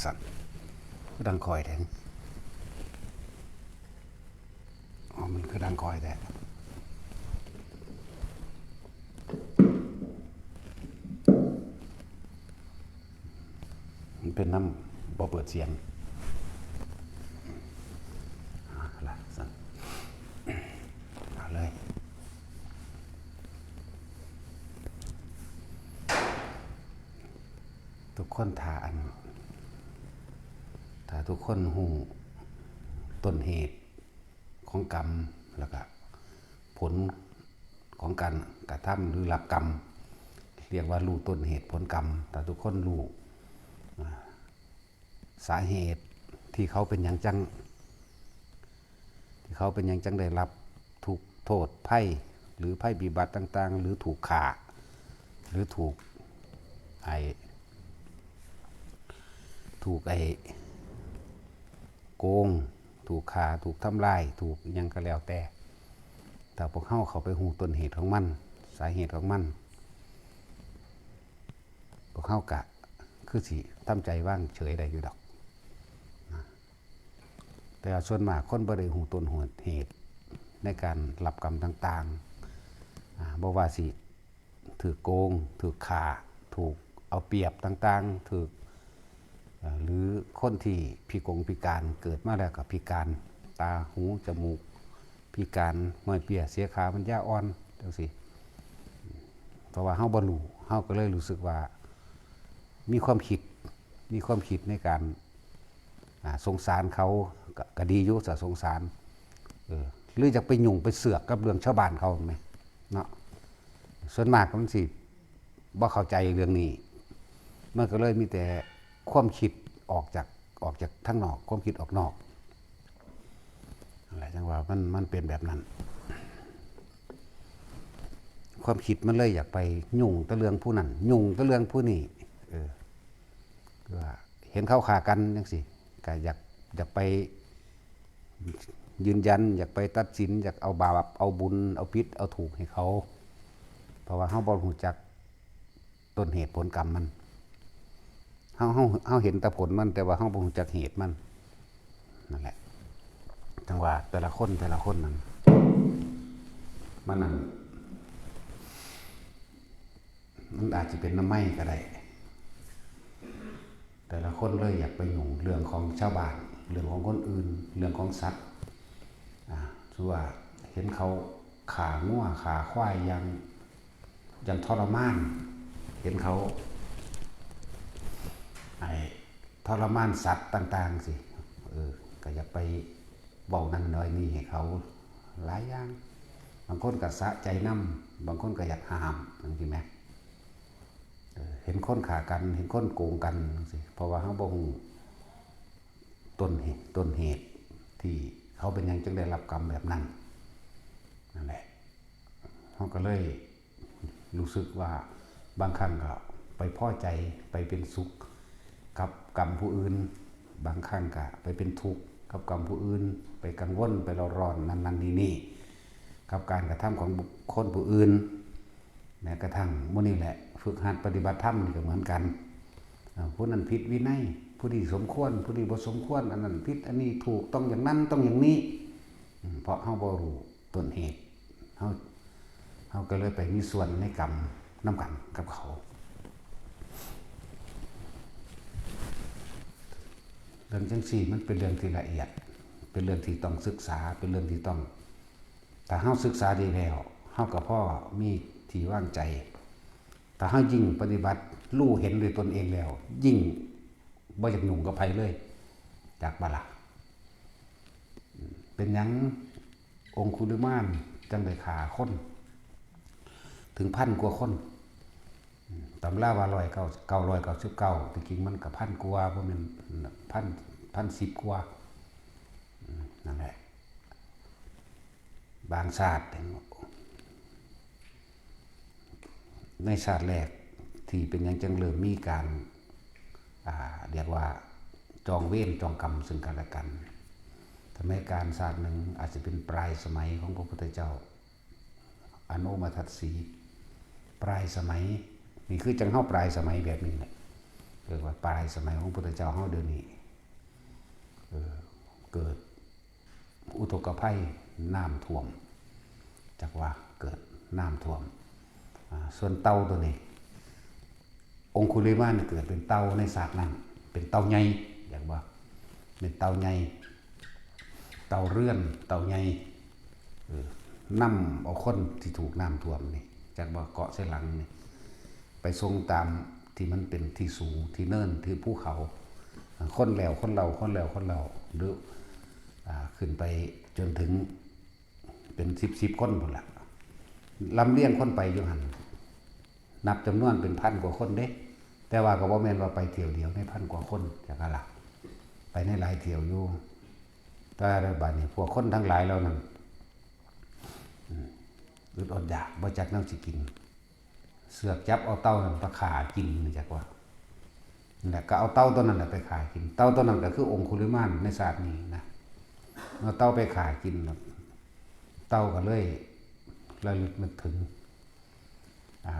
สั่นคือดังคอยแทงอ๋อมันคือดังคอยแต่มันเป็นน้ำบ่เปิดเสียงอะไรสั่นเอาเลยทุกคนถ้าทุกคนหูต้นเหตุของกรรมแล้วก็ผลของการกระทำหรือรับกรรมเรียกว่ารู้ต้นเหตุผลกรรมแต่ทุกคนรู้สาเหตุที่เขาเป็นอย่างจังได้รับถูกโทษไพ่หรือไพ่บิบัติต่างๆหรือถูกฆ่าหรือถูกไอ้โกงถูกฆ่าถูกทำลายถูกยังก็แล้วแต่พวกเขาไปหูต้นเหตุของมันสาเหตุของมันพวกเขากะคือสิทำใจว่างเฉยได้อยู่ดอกแต่ส่วนมากคนบ่ได้หูต้นเหตุในการรับกรรมต่างๆบ่ว่าสิถูกโกงถูกฆ่าถูกเอาเปรียบต่างๆถูกหรือคนที่พิการเกิดมาแล้วกับพิการตาหูจมูกพิการห้อยเปียเสียขาปัญญาอ่อนจังซี่เพราะว่าเฮาบ่รู้เฮาก็เลยรู้สึกว่ามีความคิดในการสงสารเขาก็ดีอยู่จะสงสารหรือจะไปยุ่งไปเสือกกับเรื่องชาวบ้านเขาไหมเนาะส่วนมากมันสิบ่เข้าใจเรื่องนี้มันก็เลยมีแต่ความคิดออกจากทั้งนอกความคิดออกนอกอะไรจังว่ามันเป็นแบบนั้นความคิดมันเลยอยากไปยุ่งตะเรื่องผู้นั้นยุ่งตะเรื่องผู้นี้ว่าเห็นเขาฆ่ากันจังซี่ก็อยากไปยืนยันอยากไปตัดสินอยากเอาบาปเอาบุญเอาผิดเอาถูกให้เขาเพราะว่าเฮาบ่รู้จักต้นเหตุผลกรรมมันเฮาเห็นแต่ผลมันแต่ว่าเฮาบ่รู้จักเหตุมันนั่นแหละจังว่าแต่ละคนนั้นมันอาจจะเป็นน้ำไหม้ก็ได้แต่ละคนเลยอยากไปยุ่งเรื่องของชาวบ้านเรื่องของคนอื่นเรื่องของสัตว์คือว่าเห็นเขาขางัวขาควายยังทรมานเห็นเขาทรมานสัตว์ต่างๆสิก็อยากไปเว้านั่นน้อยนี่ให้เขาหลายอย่างบางคนก็สะใจนำบางคนก็อยากห้ามจังซี่แหมเห็นคนฆ่ากันเห็นคนโกงกันสิเพราะว่าเฮาบ่ฮู้ต้นเหตุที่เขาเป็นหยังจึงได้รับกรรมแบบนั้นนั่นแหละเฮาก็เลยรู้สึกว่าบางครั้งก็ไปพอใจไปเป็นสุขกับกรรมผู้อื่นบางครั้งก็ไปเป็นทุกข์กับกรรมผู้อื่นไปกังวลไปร้อนนั่นนี่กับการกระทำของบุคคลผู้อื่นแม้กระทั่งมื้อนี้แหละฝึกหัดปฏิบัติธรรมนี่ก็เหมือนกันผู้นั้นผิดวินัยผู้นี้สมควรผู้นี้บ่สมควรอันนั้นผิดอันนี้ถูกต้องอย่างนั้นต้องอย่างนี้เพราะเฮาบ่รู้ต้นเหตุเฮาก็เลยไปมีส่วนในกรรมนำกันกับเขาเรื่องจังซี่มันเป็นเรื่องที่ละเอียดเป็นเรื่องที่ต้องศึกษาเป็นเรื่องที่ต้องถ้าเฮาศึกษาดีแล้วเฮาก็พอมีที่วางใจถ้าเฮายิ่งปฏิบัติรู้เห็นด้วยตนเองแล้วยิ่งบ่อยากยุ่งกับไผเลยจากบาละเป็นหยังองคุลิมานจังได้ฆ่าคนถึง1,000 กว่าคนตำราว่า999จริงๆมันก็1,000 กว่าบ่แม่น1,010 กว่านั่นแหละบางชาติในชาติแรกที่เป็นหยังจังเริ่มมีการเรียกว่าจองเวรจองกรรมซึ่งกันและกันทำให้การศาสตร์หนึ่งอาจจะเป็นปลายสมัยของพระพุทธเจ้าอโนมทัสสีปลายสมัยนี่คือจังเฮาปลายสมัยแบบนี้แหละ เรียกว่าปลายสมัยของพุทธเจ้าเฮาเดี๋ยวนี้เกิดอุทกภัยน้ำท่วมจักว่าเกิดน้ำท่วมส่วนเต่าตัวนี้องคุลิมานเกิดเป็นเต่าในศาสตร์นั้นเป็นเต่าใหญ่อย่างว่าเป็นเต่าใหญ่เต่าเรื่อนเต่าใหญ่นํเอาคนที่ถูกน้ำท่วมนี่จากว่าเกาะเสหลังนี่ไปทรงตามที่มันเป็นที่สูงที่เนินที่ภูเขาคนแล้วคนเราหรือขึ้นไปจนถึงเป็น10คนหมดละลำเลียงคนไปอยู่หันนับจำนวนเป็นพันกว่าคนเด้แต่ว่าก็บ่แม่นว่าไปเที่ยวเดียวในพันกว่าคนจากอะไรไปในหลายเที่ยวอยู่แต่บัดนี้พวกคนทั้งหลายแล้วนั่นอึดอดอยากบ่จักแนวสิกินเสือกจับเอาเต่านั่นไปฆ่ากินนี่จักว่านั่นแหละก็เอาเต่าตัวนั้นไปฆ่ากินเต่าตัวนั้นก็คือองคุลิมานในศาสตร์นี้นะเอาเต่าไปฆ่ากินเต่าก็เลยระลึกนึกถึง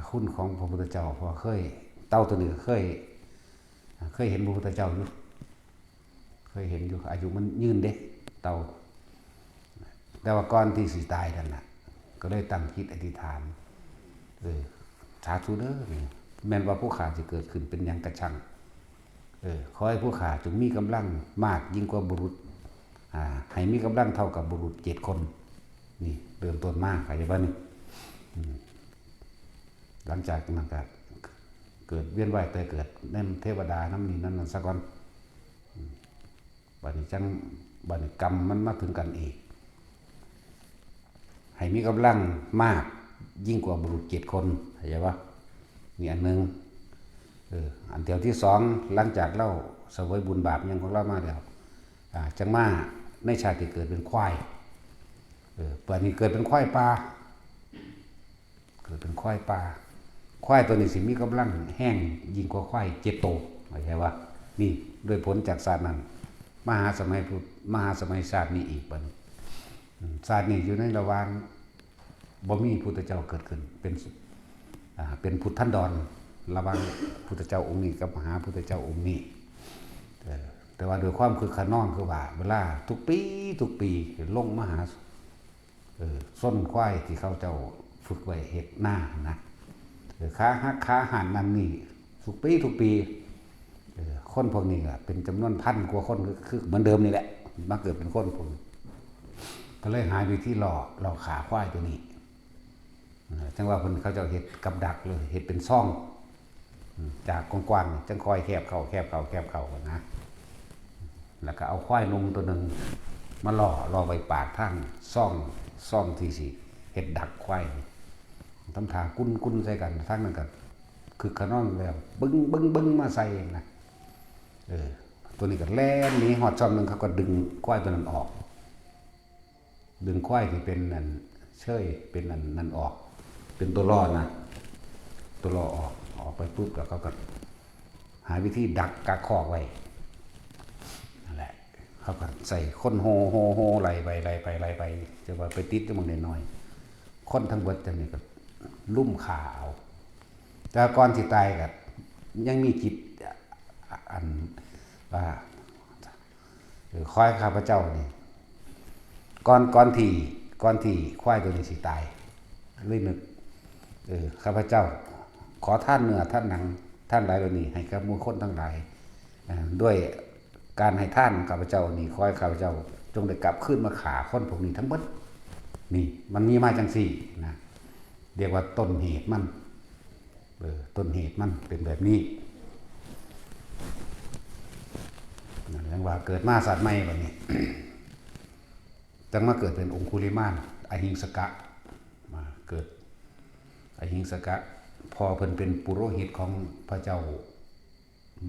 คุณของพระพุทธเจ้าเพราะเคยเต่าตัวนี้เคยเห็นพระพุทธเจ้าอยู่เคยเห็นอยู่อายุมันยืนเด้เต่าแต่ว่าก่อนที่สิตายนั่นน่ะก็เลยตั้งจิตอธิษฐานสาธุเด้อแม้นว่าผู้ข้าจะเกิดขึ้นเป็นหยังกระชังขอให้ผู้ข้าจงมีกำลังมากยิ่งกว่าบุรุษให้มีกำลังเท่ากับบุรุษ7 คนนี่เริ่มต้นมากอะไรบ้างนี่หลังจากนั้นก็เกิดเวียนว่ายแต่เกิดนั่นเทวดาน้ำนี่นั่นสักวันบัดนี้จังบัดนี้กรรมมันมาถึงกันอีกให้มีกำลังมากยิ่งกว่าบุรุษ7 คนเข้าใจปะนี่อันหนึ่งอันเดียวที่2หลังจากเล่าเสวยบุญบาปยังของเรามาแล้วจังมาในชาติเกิดเป็นควายป่านนี้เกิดเป็นควายป่าเกิดเป็นควายป่าควายตัวนี้สิมีกำลังแห้งยิ่งกว่าควาย7 โตเข้าใจปะนี่ด้วยผลจากศาสตร์นั้นมหาสมัยศาสตร์นี้อีกบัดนี้ศาสตร์นี้อยู่ในระหว่างบ่มีพุทธเจ้าเกิดขึ้นเป็นพุทธันดรระหว่างพุทธเจ้าองค์นี้กับมหาพุทธเจ้าองค์นี้แต่ว่าโดยความคือขนองคือว่าเวลาทุกปีลงมหาส้นควายที่เขาเจ้าฝึกไว้เฮ็ดหน้านะค้าฮักค้าหันนั่นนี่ทุกปีคนพวกนี้ก็เป็นจำนวนพันกว่าคนคือเหมือนเดิมนี่แหละมาเกิดเป็นคนพวกก็เลยหายไปที่หล่อขาควายตัวนี้จังว่าคนเขาจะเห็ดกับดักเลยเห็ดเป็นซ่องจากกว้างๆจังคอยแคบเข้านะแล้วก็เอาควายนมตัวหนึ่งมาล่อไว้ปากทางซ่องที่สิเห็ดดักควายทำทางกุ้นใส่กันทั้งนั้นกันคือขนองแล้วบึ้งมาใส่นะตัวนี้ก็แล่นหนีหอดช่องหนึ่งเขาก็ดึงควายตัวนั้นออกดึงควายที่เป็นนั่นเชยเป็นนั่นออกเป็นตัวล่อนะตัวล่อออกไปปุ๊บแล้วเขาก็หาวิธีดักกักคอกไว้นั่นแหละเขาก็ใส่คนโฮไล่ไปจะว่าไปติดจะมึงน้อยๆคนทั้งเบิดจังนี่ก็ลุ่มขาเอาแต่ก่อนที่ตายก็ยังมีจิตอันว่าคอยข้าพเจ้านี่ก่อนที่ควายตัวนี้สิตายเลยนึกข้าพเจ้าขอท่านเนื้อท่านหนังท่านหลายตัวนี้ให้กับหมู่คนทั้งหลายด้วยการให้ท่านข้าพเจ้านี่ขอให้ข้าพเจ้าจงได้กลับขึ้นมาขาคนพวกนี้ทั้งหมดนี่มันมีมาจังสี่นะเรียกว่าต้นเหตุมันเป็นแบบนี้เรียกว่าเกิดมาศาสตร์ใหม่แบบนี้ จังมาเกิดเป็นองคุลิมานอหิงสกะมาเกิดอหิงสกะพอเพิ่นเป็นปุโรหิตของพระเจ้า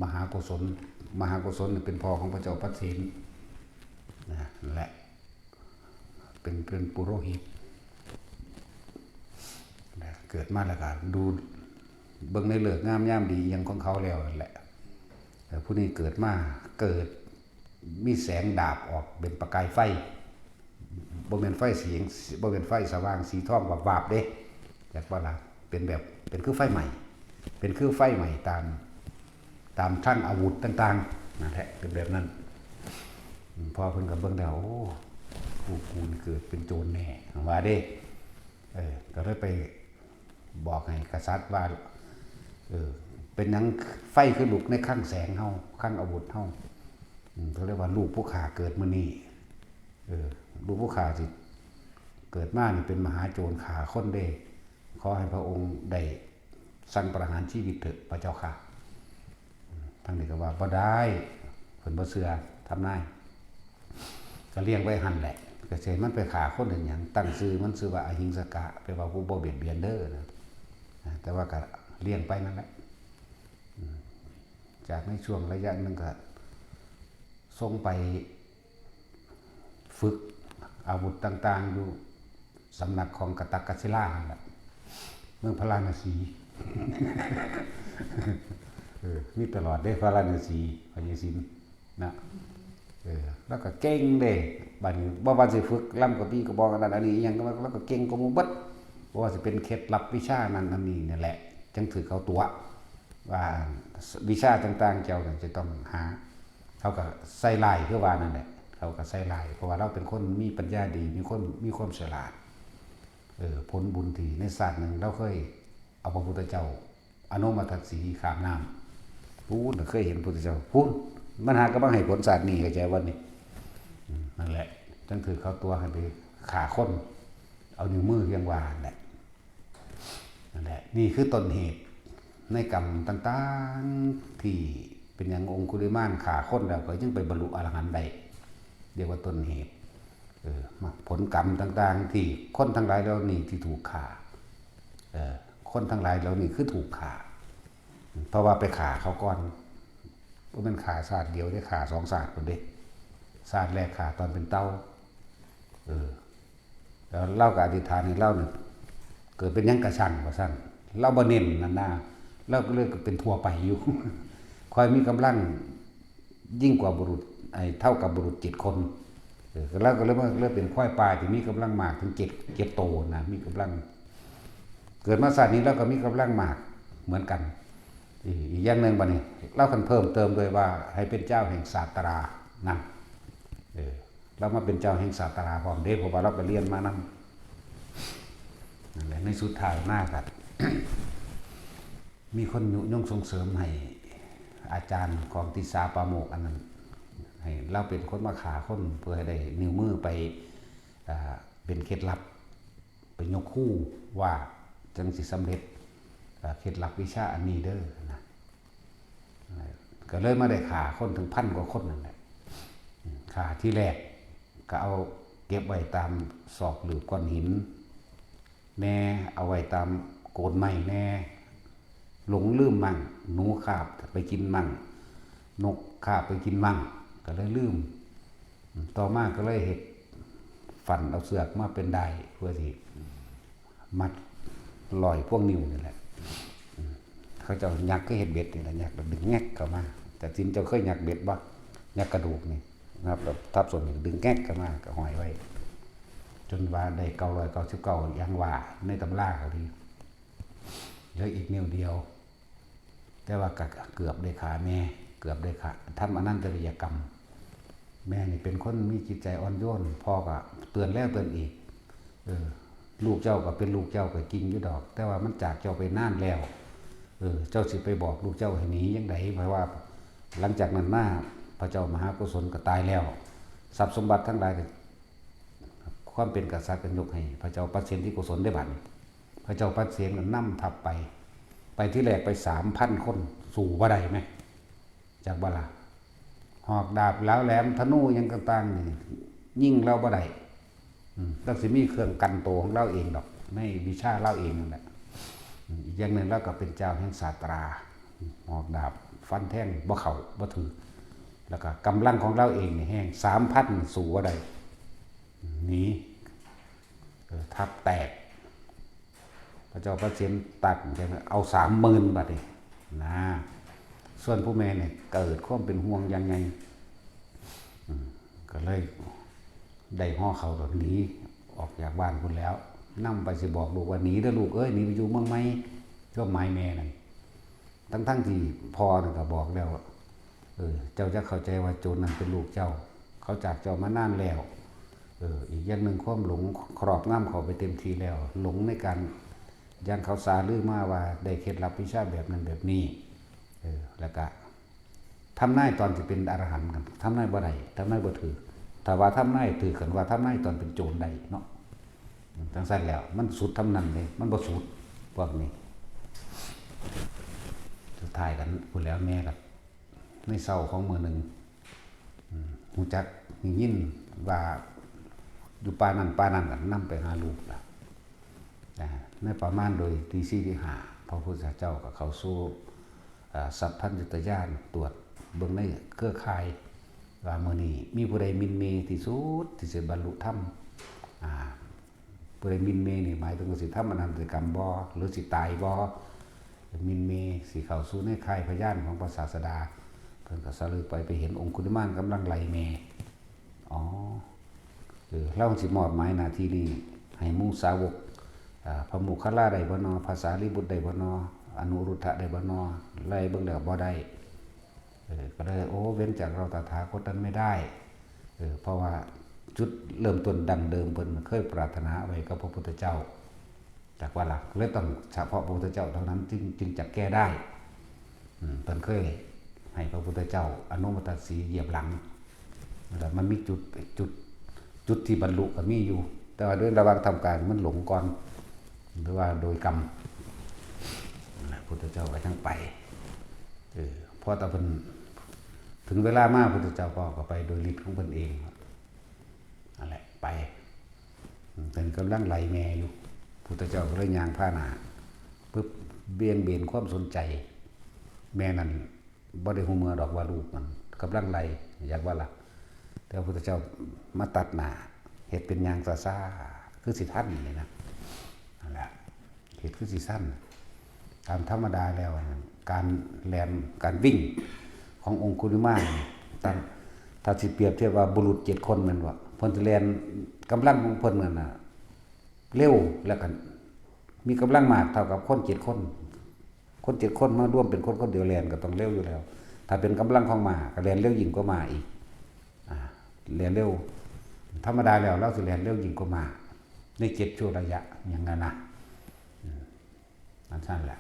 มหาโกศลเป็นพ่อของพระเจ้าพัทสินนะและเป็นปุโรหิตนะเกิดมาแล้วก็ดูเบิ่งในเลิกงามยามดียังของเขาแล้วนั่นแหละแต่ผู้นี้เกิดมาเกิดมีแสงดาบออกเป็นประกายไฟบ่เป็นไฟเสียงบ่เป็นไฟสว่างสีทองวาบๆเด้จากว่าล่ะเป็นคือไฟใหม่เป็นคือไฟใหม่ตาม ตามทั้งอาวุธต่างๆนั่นแหละเป็นแบบนั้นพอเพิ่นก็เบิ่งแล้วโอ้กูเกิดเป็นโจรแน่ว่าเด้ก็เลยไปบอกให้กษัตริย์ว่าเป็นหยังไฟคือลุกในข้างแสงเฮาข้างอาวุธเฮาเขาเรียกว่าลูกผู้ข้าเกิดมื้อนี้ลูกผู้ข้าสิเกิดมานี่เป็นมหาโจรฆ่าคนเด้ขอให้พระองค์ได้สั่งประหารชีวิตเถิดพระเจ้าค่ะทางนี้ก็ว่าบ่ได้เพิ่นบ่เชื่อทำนายก็เลี้ยงไว้หั่นแหละก็สิมันไปฆ่าคนอื่นหยังตั้งชื่อมันชื่อว่าอหิงสกะแปลว่าผู้บ่เบียดเบียนเด้อนะแต่ว่าก็เลี้ยงไปนั่นแหละจากในช่วงระยะนึงก็ส่งไปฝึกอาวุธต่างๆอยู่สำนักของกตักกศิลานั่นแหละเมืองพระราณสีมีตลอดได้พระราณสีพญสินนะแล้วก็เก่งเด้บัดนี้บ่ว่าสิฝึกล่ำกับพี่ก็บอกกันอันนี้อีหยังแล้วก็เก่งกว่าหมู่เบิดบ่ว่าสิเป็นเคล็ดลับวิชานั้นอันนี้นี่แหละจังถือเขาตัวว่าวิชาต่างๆเจ้าจะต้องหาเขาก็ใส่ลายคือว่านั่นแหละเขาก็ใส่ลายเพราะว่าเราเป็นคนมีปัญญาดีมีความฉลาดผลบุญที่ในศาสตร์นึงเราเคยเอาพระพุทธเจ้าอนุมัติสีขามน้ำพูดเคยเห็นพระพุทธเจ้าพูดมันหาก็บ้างให้ผลศาสตร์นี่เข้าใจว่านี่นั่นแหละจังถือเขาตัวให้ไปขาคนเอานิ้วมือเรียงวานแหละนั่นแหละนี่คือต้นเหตุในกรรมต่างๆที่เป็นอย่างองคุลิมานขาคนแล้วก็ยังไปบรรลุอรหันต์ได้เรียกว่าต้นเหตุผลกรรมต่างๆที่คนทั้งหลายแล้วนี่ที่ถูกขาคนทั้งหลายแล้วนี่คือถูกขาเพราะว่าไปขาเขาก่อนว่ามันขาศาสตร์เดียวได้ขาสองศาสตร์คนเด็กศาสตร์แรกขาตอนเป็นเต้าแล้วเล่ากับอธิษฐานนี่เล่าเนี่ยเกิดเป็นยังกระชังกระชังเล่าบ่เน้นนั่นนะเล่าก็เลยเป็นทั่วไปอยู่คอยมีกำลังยิ่งกว่าบุรุษเท่ากับบุรุษ7 คนแล้วก็เริ่มเป็นควายปลาที่มีกำลังมากถึง7โตนะมีกำลังเกิดมาศาสตร์นี้แล้วก็มีกำลังมากเหมือนกันอีกอย่างหนึ่งบัดนี้เล่ากันเพิ่มเติมเลยว่าให้เป็นเจ้าแห่งศาสตรานั่นเรามาเป็นเจ้าแห่งศาสตราพร้อมเด้เพราะว่าเราไปเรียนมานั่นแหละในสุดท้ายหน้ากัน มีคนยุยงส่งเสริมให้อาจารย์ของติสาปาโมกอันนั้นให้เราเป็นคนมาขาคนเพื่อให้ได้นิ้วมือไปเป็นเคล็ดลับไปยกคู่ว่าจังสิสำเร็จเคล็ดลับวิชาอันนี้เด้อนะก็เลยมาได้ขาคนถึง1,000 กว่าคนนั่นแหละขาที่แรกก็เอาเก็บไว้ตามศอกหรือก้อนหินแน่เอาไว้ตามโกนไม้แน่หลงลืมมั่งหนูคาบไปกินมั่งนกคาบไปกินมั่งก็เลยลืมต่อมาก็เลยเห็ดฝันเอาเสือกมาเป็นได้เพื่อที่มัดลอยพวกนิ้วนี่แหละเขาจะยักก็เห็ดเบ็ดนี่แหละยักดึงแงกเข้ามาแต่ทินเจ้าเคยยักเบ็ดบ่ยักกระดูกนี่นะครับแบบทับส่วนหนึ่งดึงแงกเข้ามาก็ห้อยไว้จนว่าได้999ยังว่าในตำราเขาดีเหลืออีกนิ้วเดียวแต่ว่าเกือบได้ขาแม่เกือบได้ขาทำอนันตริยกรรมแม่นี่เป็นคนมีจิตใจอ่อนโยนพ่อก็เตือนแล้วเตือนอีกลูกเจ้าก็เป็นลูกเจ้าก็จริงอยู่ดอกแต่ว่ามันจากเจ้าไปนานแล้วเจ้าสิไปบอกลูกเจ้าให้หนียังไงเพราะว่าหลังจากนั้นมาพระเจ้ามหากุศลก็ตายแล้วทรัพย์สมบัติทั้งหลายความเป็นกษัตริย์กันยกให้พระเจ้าปัสเสนที่กุศลได้บัดพระเจ้าปัสเสนก็นำทัพไปที่แรกไป 3,000 คนสู่บ่ได้ไหมจากบาลาหอกดาบแล้วแหลมธนูยังต่างๆนี่ยิ่งเราบ่ได้ต้องสิมีเครื่องกันโตของเราเองดอกในวิชาเราเองนั่นแหละอีกอย่างหนึ่งเราก็เป็นเจ้าแห่งศาสตราหอกดาบฟันแท่งบ่เข่าบ่ถือแล้วก็กำลังของเราเองนี่แห้ง 3,000 สู่บ่ได้หนีทับแตกพระเจ้าปัสเสนตัดเอา 30,000 บาทนี่นะส่วนผู้แม่เนี่ยเกิดความเป็นห่วงยังไงก็เลยได้ห่อเขาแบบนี้ออกจากบ้านคุณแล้วนำไปสิบอกลูกว่าหนีเด้อลูกเอ้ยหนีไปอยู่เมืองไหมก็ไม้แม่นั่น ทั้งที่พ่อก็บอกแล้วเจ้าจะเข้าใจว่าโจรนั้นเป็นลูกเจ้าเขาจากเจ้ามานานแล้วอีกอย่างหนึ่งความหลงครอบงำเขาไปเต็มทีแล้วหลงในการย่างเขาสาลือมาว่าได้เคล็ดลับวิชาแบบนั้นแบบนี้แล้วก็ทำนายตอนที่เป็นอรหันต์กันทำนายบ่ได้ทำนายบ่ถือถ้าว่าทำนายถือกันว่าทำนายตอนเป็นโจรได้เนาะทั้งสั้นแล้วมันสุดทำนั้นเลยมันบ่สุดพวกนี้สุดท้ายกันพูดแล้วแม่กับในเศร้าของมือหนึ่งหูจักยินว่าอยู่ป่านั่นกันนำไปหาลูกละในประมาณโดยตี4ตี5พระพุทธเจ้ากับเขาสู้สัพพัญญุตญาณตรวจเบื้องในเครือข่ายว่ามื้อนี้มีผู้ใดมินเมที่สุดที่สิบรรลุธรรมผู้ใดมินเมนี่หมายถึงว่าสิทำอนันตกรรมบ่หรือสิตายบ่มินเมสิเข้าสู่ในข่ายพยานของพระศาสดาเพิ่นก็สะลึกไปเห็นองคุลิมานกำลังไล่แม่เราสิมอบหมายหน้าที่นี้ให้หมู่สาวกพระโมคคัลลาได้บ่นอภาษาลิบุตรได้บ่นออนุรุทธะได้บ่นอไล่เบิ่งแล้วบ่ได้ก็เลยเว้นจากเราตถาคตนั้นไม่ได้เพราะว่าจุดเริ่มต้นดั้งเดิมเพิ่นเคยปรารถนาไว้กับพระพุทธเจ้าจากว่าล่ะเลยต้องเฉพาะพระพุทธเจ้าเท่านั้นจึงจะแก้ได้เพิ่นเคยให้พระพุทธเจ้าอนุมัติสีเหยียบหลังแล้วมันมีจุดที่บรรลุก็มีอยู่แต่ว่าด้วยระหว่างทำการมันหลงก่อนหรือว่าโดยกรรมพระพุทธเจ้าก็จังไปพอตะเพิ่นถึงเวลามาพระพุทธเจ้าก็ไปโดยฤทธิ์ของเพิ่นเองนั่นแหละไปเป็นกำลังไหลแม่อยู่พระพุทธเจ้าก็เลยย่างผ้าหนาปึ๊บเบี่ยงเบนความสนใจแม่นั้นบ่ได้ฮู้เมื่อดอกว่าลูกมันกำลังไหลอยากว่าล่ะแต่พระพุทธเจ้ามาตัดหน้าเฮ็ดเป็นยางซ่าๆคือสิทันนี่นะนั่นแหละเฮ็ดคือสิสั้นตามธรรมดาแล้วการแล่นการวิ่งขององคุลิมานถ้าสิเปรียบเทียบว่าบุรุษ7คนแม่นบ่เพิ่นสิแล่นกำลังของเพิ่นนั่นน่ะเร็วแล้วกันมีกำลังมากเท่ากับคน7คน7คนมาร่วมเป็นคนเดียวแล่นก็ต้องเร็วอยู่แล้วถ้าเป็นกำลังของม้าก็แล่นเร็วยิ่งกว่าม้าอีกแล่นเร็วธรรมดาแล้วเราสิแล่นเร็วยิ่งกว่าม้าใน7ชั่วระยะอย่างนั้นนะนั่นแหละ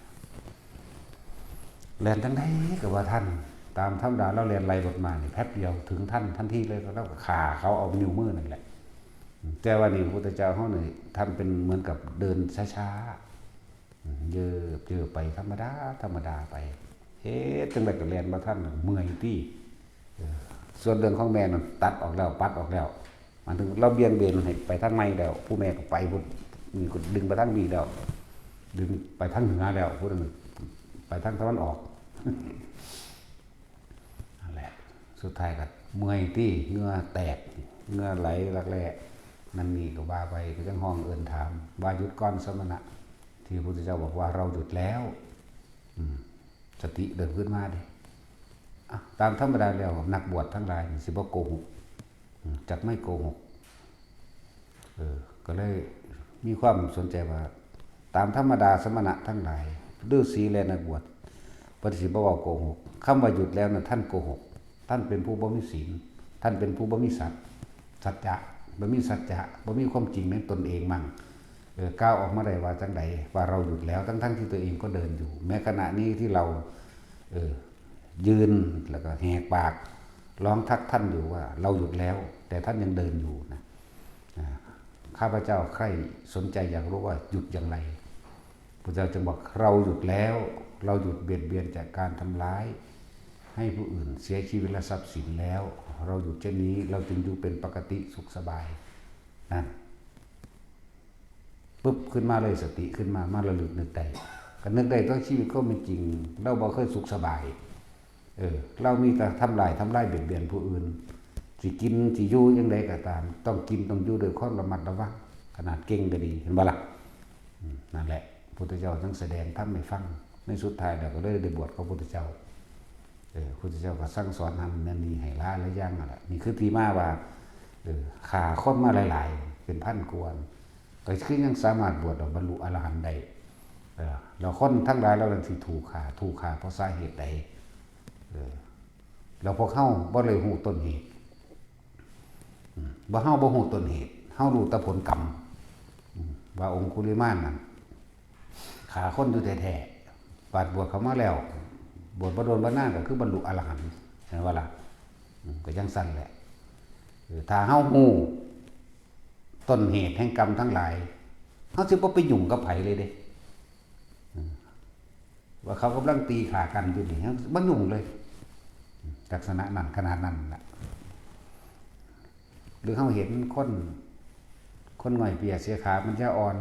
แล่นจังได๋ก็ว่าท่านตามธรรมดาเราเรียนไล่รถมานี่แป๊บเดียวถึงท่านทันทีเลยก็เราก็ฆ่าเขาเอานิ้วมือนั่นแหละแต่ว่านี่พระพุทธเจ้าเฮานี่ทำเป็นเหมือนกับเดินช้าๆเยอะไปธรรมดาไปจังได๋ก็เรียนบ่ทันเมื่อยติส่วนเรื่องของแม่นั่นตัดออกแล้วปัดออกแล้วมันถึงเราเบี่ยงเบนให้ไปทางใหม่แล้วผู้แม่ก็ไปพุ่นนี่ก็ดึงไปทางนี้แล้วดึงไปทางเหนือแล้วผู้นึงไปทางตะวันออกนั่นแหละสุดท้ายก็เมื่อยที่เหงื่อแตกเหงื่อไหลรักแร้นั่นนี่ก็ว่าไปก็จังห้องเอิ้นถามว่าหยุดก่อนสมณะที่พระพุทธเจ้าบอกว่าเราหยุดแล้วสติเดินขึ้นมาดิตามธรรมดาแล้วนักบวชทั้งหลายสิบ่โกหกจักไม่โกหกก็เลยมีความสนใจว่าตามธรรมดาสมณะทั้งหลายฤาษีและนักบวชปฏิเสธบ่ว่าโกหกคำว่าหยุดแล้วนั้นท่านโกหกท่านเป็นผู้บ่มีศีลท่านเป็นผู้บ่มีสัจจะบ่มีสัจจะบ่มีความจริงในตนเองมั่งก้าวออกมาได้ว่าจังไดว่าเราหยุดแล้วทั้งที่ตัวเองก็เดินอยู่แม้ขณะนี้ที่เรายืนแล้วก็แหกปากร้องทักท่านอยู่ว่าเราหยุดแล้วแต่ท่านยังเดินอยู่นะข้าพเจ้าใครสนใจอยากรู้ว่าหยุดอย่างไรพระเจ้าจึงบอกเราหยุดแล้วเราหยุดเบียดเบียนจากการทำร้ายให้ผู้อื่นเสียชีวิตและทรัพย์สินแล้วเราหยุดเช่นนี้เราจึงอยู่เป็นปกติสุขสบายนั่นปุ๊บขึ้นมาเลยสติขึ้นมาระลึกนึกได้ก็นึกได้ต้องชีวิตก็ไม่จริงเราบ่เคยสุขสบายเรามีแต่ทำลายเบียดเบียนผู้อื่นสิกินสิอยู่ยังไงก็ตามต้องกินต้องอยู่ด้วยความระมัดระวังขนาดเก่งก็ดีเห็นบ่ล่ะนั่นแหละพุทธเจ้าทั้งแสดงธรรมให้ฟังในสุดท้ายแล้วก็เลยได้บวชกับพุทธเจ้าพุทธเจ้าก็สั่งสอนนั่นนี่ให้ละและย่างนั่นแหละนี่คือที่มาว่าฆ่าคนมาหลายๆเป็นพันกวนก็คือยังสามารถบวชบรรลุอรหันต์ได้ เราคนทั้งหลายเรานั่นสิถูกฆ่าเพราะสาเหตุใดเราพวกเฮาบ่เลยฮู้ต้นเหตุบ่เฮาบ่ฮู้ต้นเหตุเฮารู้แต่ผลกรรมว่าองคุลิมานนั่นฆ่าคนอยู่แท้ๆปาดบวชเข้ามาแล้วบวชบ่โดนบ่นานก็คือบรรลุอรหันต์เห็นว่าล่ะก็จังซั่นแหละถ้าเฮาฮู้ต้นเหตุแห่งกรรมทั้งหลายเฮาสิบ่ไปยุ่งกับไผเลยเด้ว่าเขากำลังตีขากันอยู่นี่บ่ยุ่งเลยลักษณะนั้นขนาดนั้นล่ะหรือเฮาเห็นคนง่อยเปียเสียขามันจะอ่อน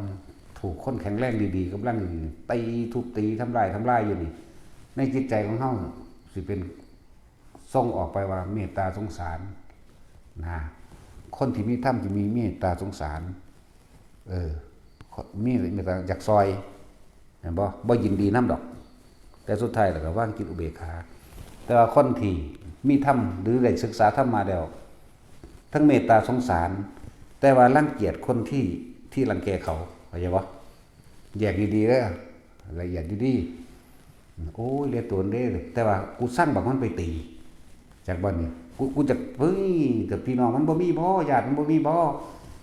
ถูกคนแข็งแรงดีๆกำลังตีทุบตีทำลายอยู่นี่ในจิตใจของเฮาสิเป็นส่งออกไปว่าเมตตาสงสารนะคนที่มีธรรมที่มีเมตตาสงสารมีเมตตาอยากซอยเห็นบ่ยินดีนำดอกแต่สุดท้ายแล้วก็วางจิตอุเบกขาแต่ว่าคนที่มีธรรมหรือได้ศึกษาธรรมมาแล้วทั้งเมตตาสงสารแต่ว่ารังเกียจคนที่รังแกเขาเข้าใจบ่แยกดีๆเด้อละเอียดดีๆโอ้ยเรียกตัวเด้อแต่ว่ากูสร้างบักมันไปตีจากบ่นี่กูจะเฮ้ยกับพี่น้องมันบ่มีบ่ญาติมันบ่มีบ่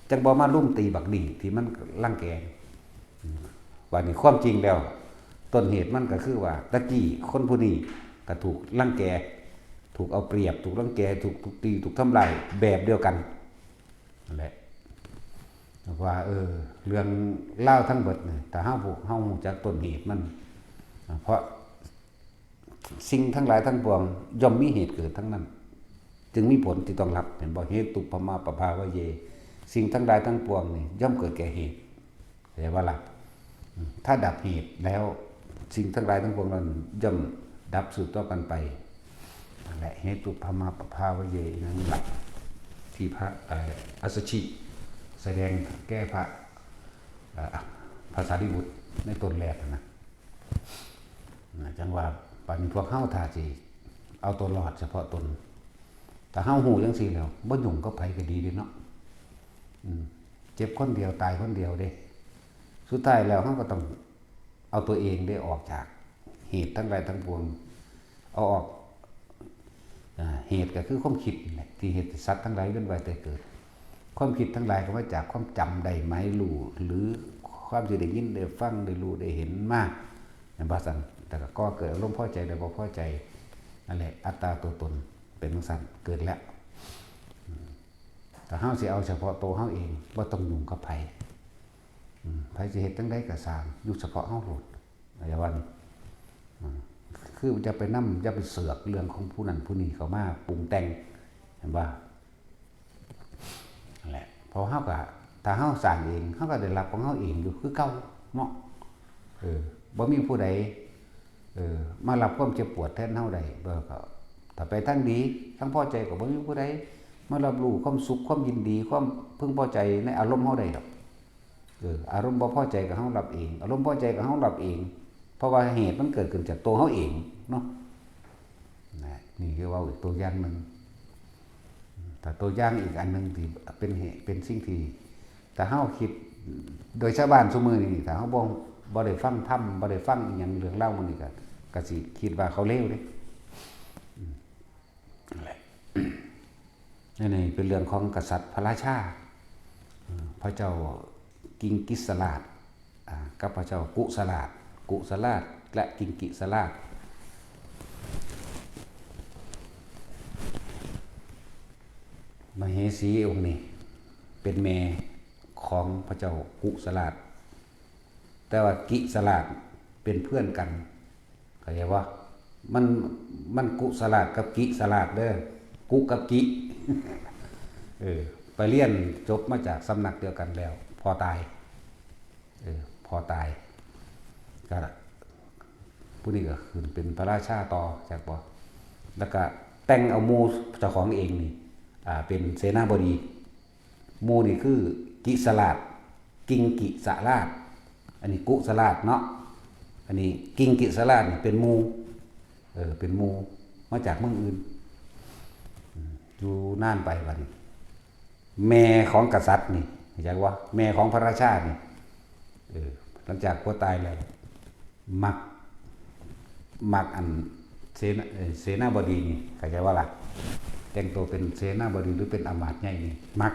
จังบ่มาลุ่มตีบักดิ่งที่มันรังแกว่านี่ความจริงแล้วต้นเหตุมันก็คือว่าตะกี้คนผู้นี้ก็ถูกรังแกถูกเอาเปรียบถูกรังแกถูกตีถูกทำลายแบบเดียวกันนั่นแหละว่าเรื่องเล่าทั้งหมดนี่แต่เฮาฮู้จักต้นเหตุมันเพราะสิ่งทั้งหลายทั้งปวงย่อมมีเหตุเกิดทั้งนั้นจึงมีผลที่ต้องรับเห็นบ่เหตุตุปมาปภาวะเยสิ่งทั้งหลายทั้งปวงนี่ย่อมเกิดแก่เหตุเข้าใจว่าล่ะถ้าดับเหตุแล้วสิ่งทั้งหลายทั้งปวงนั้นย่อมดับสืบต่อกันไปนั่นแหละเหตุปมาปภาวะเยนั่นแหละที่พระอัสสชิแสดงแก้พระภาษาดิบุตรในตนแรกนะจังว่าปัญพวกเฮาท่าสิเอาตัวรอดเฉพาะตนแต่เฮาหูจังซี่แล้วบ่ยุ่งกับไผก็ดีเด้เนาะเจ็บคนเดียวตายคนเดียวเด้สุดท้ายแล้วเฮาก็ต้องเอาตัวเองได้ออกจากเหตุทั้งหลายทั้งปวงเอาออกเหตุก็คือความคิดนี่แหละที่เหตุสัตว์ทั้งหลายเวียนว่ายแต่เกิดความคิดทั้งหลายก็มาจากความจำได้หมายรู้หรือความที่ได้ยินได้ฟังได้รู้ได้เห็นมากในภาษาแต่ก็เกิดอารมณ์พอใจได้บ่พอใจนั่นแหละอัตตาตัวตนเป็นจังซั่นเกิดแล้วแต่เฮาสิเอาเฉพาะตัวเฮาเองบ่ต้องยุ่งกับไผไผสิเฮ็ดจังได๋ก็สร้างอยู่เฉพาะเฮาโลดอย่าว่าคือจะไปนำอย่าไปเสือกเรื่องของผู้นั้นผู้นี้เข้ามาปรุงแต่งเห็นบ่นั่นแหละพอเฮาก็ถ้าเฮาสร้างเองเฮาก็ได้รับของเฮาเองอยู่คือเก่าเนาะบ่มีผู้ใดมารับความเจ็บปวดแทนเฮาได้ก็ถ้าไปทางดีทั้งพอใจก็บ่มีผู้ใดมารับรู้ความสุขความยินดีความพึงพอใจในอารมณ์เฮาได้ดอกอารมณ์บ่พอใจก็เฮารับเองอารมณ์พอใจก็เฮารับเองเพราะว่าเหตุมันเกิดขึ้นจากตัวเฮาเองเนาะนี่คือว่าอีกตัวอย่างนึงแต่ตัวอย่างอีกอันนึงที่เป็นเหตุเป็นสิ่งที่ถ้าเฮาคิดโดยชาวบ้านซุมื้อนี้ถ้าเฮาบ่ได้ฟังธรรมบ่ได้ฟังอีหยังเรื่องเล่ามันนี่ก็สิคิดว่าเขาเลวเด้นั่นแหละนี่เป็นเรื่องของกษัตริย์พระราชาพระเจ้ากิงกิสลาดกับพระเจ้ากุสลาดและกิงกิสลาดมเหสีองค์นี้เป็นแม่ของพระเจ้ากุสลาดแต่ว่ากิสลาดเป็นเพื่อนกันเข้าใจว่ามันกุสลาดกับกิสลาดเด้อกุกับกิไปเรียนจบมาจากสำนักเดียวกันแล้วพอตายก็ผู้นี้ก็ขึ้นเป็นพระราชาต่อจากบ่แล้วก็แต่งเอาหมู่เจ้าของเองนี่เป็นเสนาบดีหมู่นี่คือกิสลาดกิงกิสลาดอันนี้กุสลาดเนาะอันนี้กิงกิสลาดนี่เป็นหมู่เป็นหมู่มาจากเมืองอื่นอยู่น่านไปว่านี่แม่ของกษัตริย์นี่อยากว่าแม่ของพระราชานี่หลังจากพ่อตายแล้ว มักมักอันเสนาบดีนี่เข้าใจว่าล่ะแต่งตัวเป็นเสนาบดีหรือเป็นอำมาตย์ใหญ่นี่มัก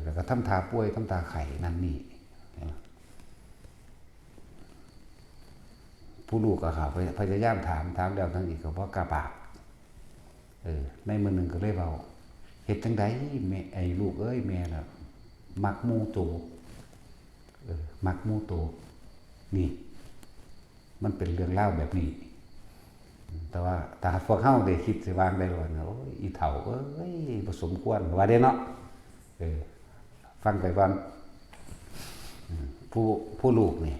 แล้วก็ทำตาป่วยทำตาไข่นั่นนี่ผู้ลูกก็ค่ะพยายามถามแล้วทั้งอีกก็บ่กล้าปากในมื้อนึงก็เลยเว้าเฮ็ดจังได๋แม่ไอ้ลูกเอ้ยแม่น่ะมักหมู่โตมักหมู่โตนี่มันเป็นเรื่องเล่าแบบนี้แต่ว่าถ้าพวกเฮาได้คิดสิวางได้ว่าโอ้ยอีเฒ่าเอ้ยบ่สมควรว่าได้เนาะฟังไปก่อนผู้ลูกนี่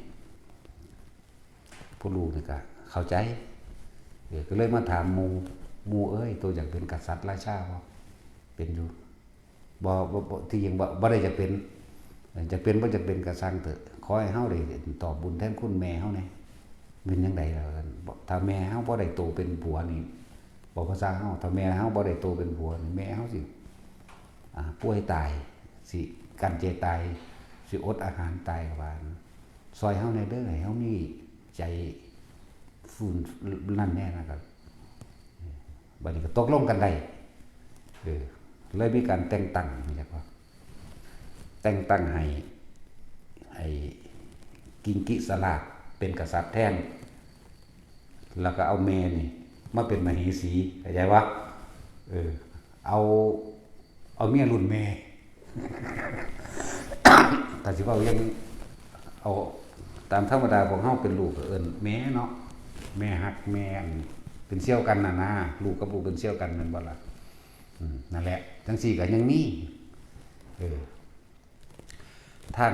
ก็เข้าใจก็เลยมาถามหมู่เอ้ยตัวอยากเป็นกษัตริย์ราชาบ่เป็นอยู่บ่ที่ยังบ่ได้จะเป็นบ่จะเป็นก็สร้างเถอะขอให้เฮาได้ตอบบุญแทนคุณแม่เฮาแน่เป็นจังได๋ล่ะถ้าแม่เฮาบ่ได้โตเป็นผัวนี่บอกภาษาเฮาถ้าแม่เฮาบ่ได้โตเป็นผัวนี่แม่เฮาสิป่วยตายสิกันเจตายสิอดอาหารตายว่าซอยเฮาในเด้อให้เฮามีใจฟื้นนั่นแน่นะครับบัดนี้ก็ตกลงกันได้เลยมีการแต่งตั้งนะครับว่าแต่งตั้งให้กิงกิสลาดเป็นกษัตริย์แทนแล้วก็เอาแม่นี่มาเป็นมเหสีเข้าใจว่าเอาเมียรุ่นแม่ แต่สิว่ายังเอาตามธรรมดาของเฮาเป็นลูกก็เอิ้นแม่เนาะแม่ฮักแม่เป็นเสี่ยวกันน่ะนะลูกกับลูกเป็นเสี่ยวกันแม่นบ่ล่ะนั่นแหละจังซี่ก็ยังมีท่า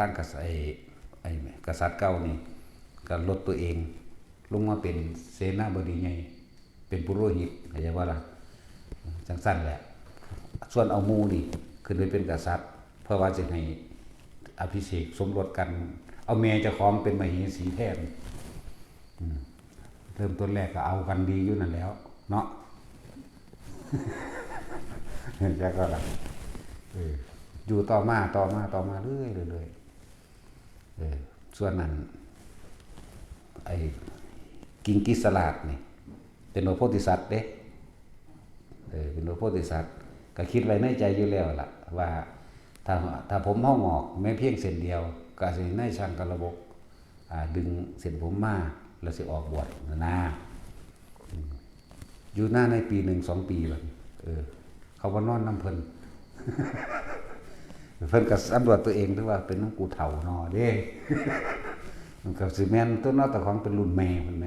นกษัตริย์ไอ้กษัตริย์เก่านี่ก็ลดตัวเองลงมาเป็นเสนาบดีใหญ่เป็นปุโรหิตเข้าใจว่าล่ะจังซั่นแหละส่วนเอาหมู่นี่ขึ้นไปเป็นกษัตริย์เพื่อว่าจะให้อภิเษกสมรสกันเอาแม่เจ้าของเป็นมเหสีแทนเริ่มต้นแรกก็เอากันดีอยู่นั่นแล้วเนาะจักก็ล่ะอยู่ต่อมาเรื่อยๆส่วนนั้นไอ้กิงกิสลาดนี่เป็นโอโพธิสัตว์เด้เป็นโอโพธิสัตว์ก็คิดไว้ในใจอยู่แล้วล่ะว่าถ้าผมเฮางอกแม้เพียงเส้นเดียวก็สิในช่างกระบบดึงเส้นผมมาแล้วสิออกบวชนะอยู่หน้าในปี1 2ปีบัดเขาว่านอนน้ำเพิ่น เพิ่นก็สำรวจตัวเองด้วยว่าเป็นน้องกูเฒ่าเนาะเด้ มันก็สิแม่นตัวเนาะแต่ของเป็นรุ่นแม่เพิ่นแหม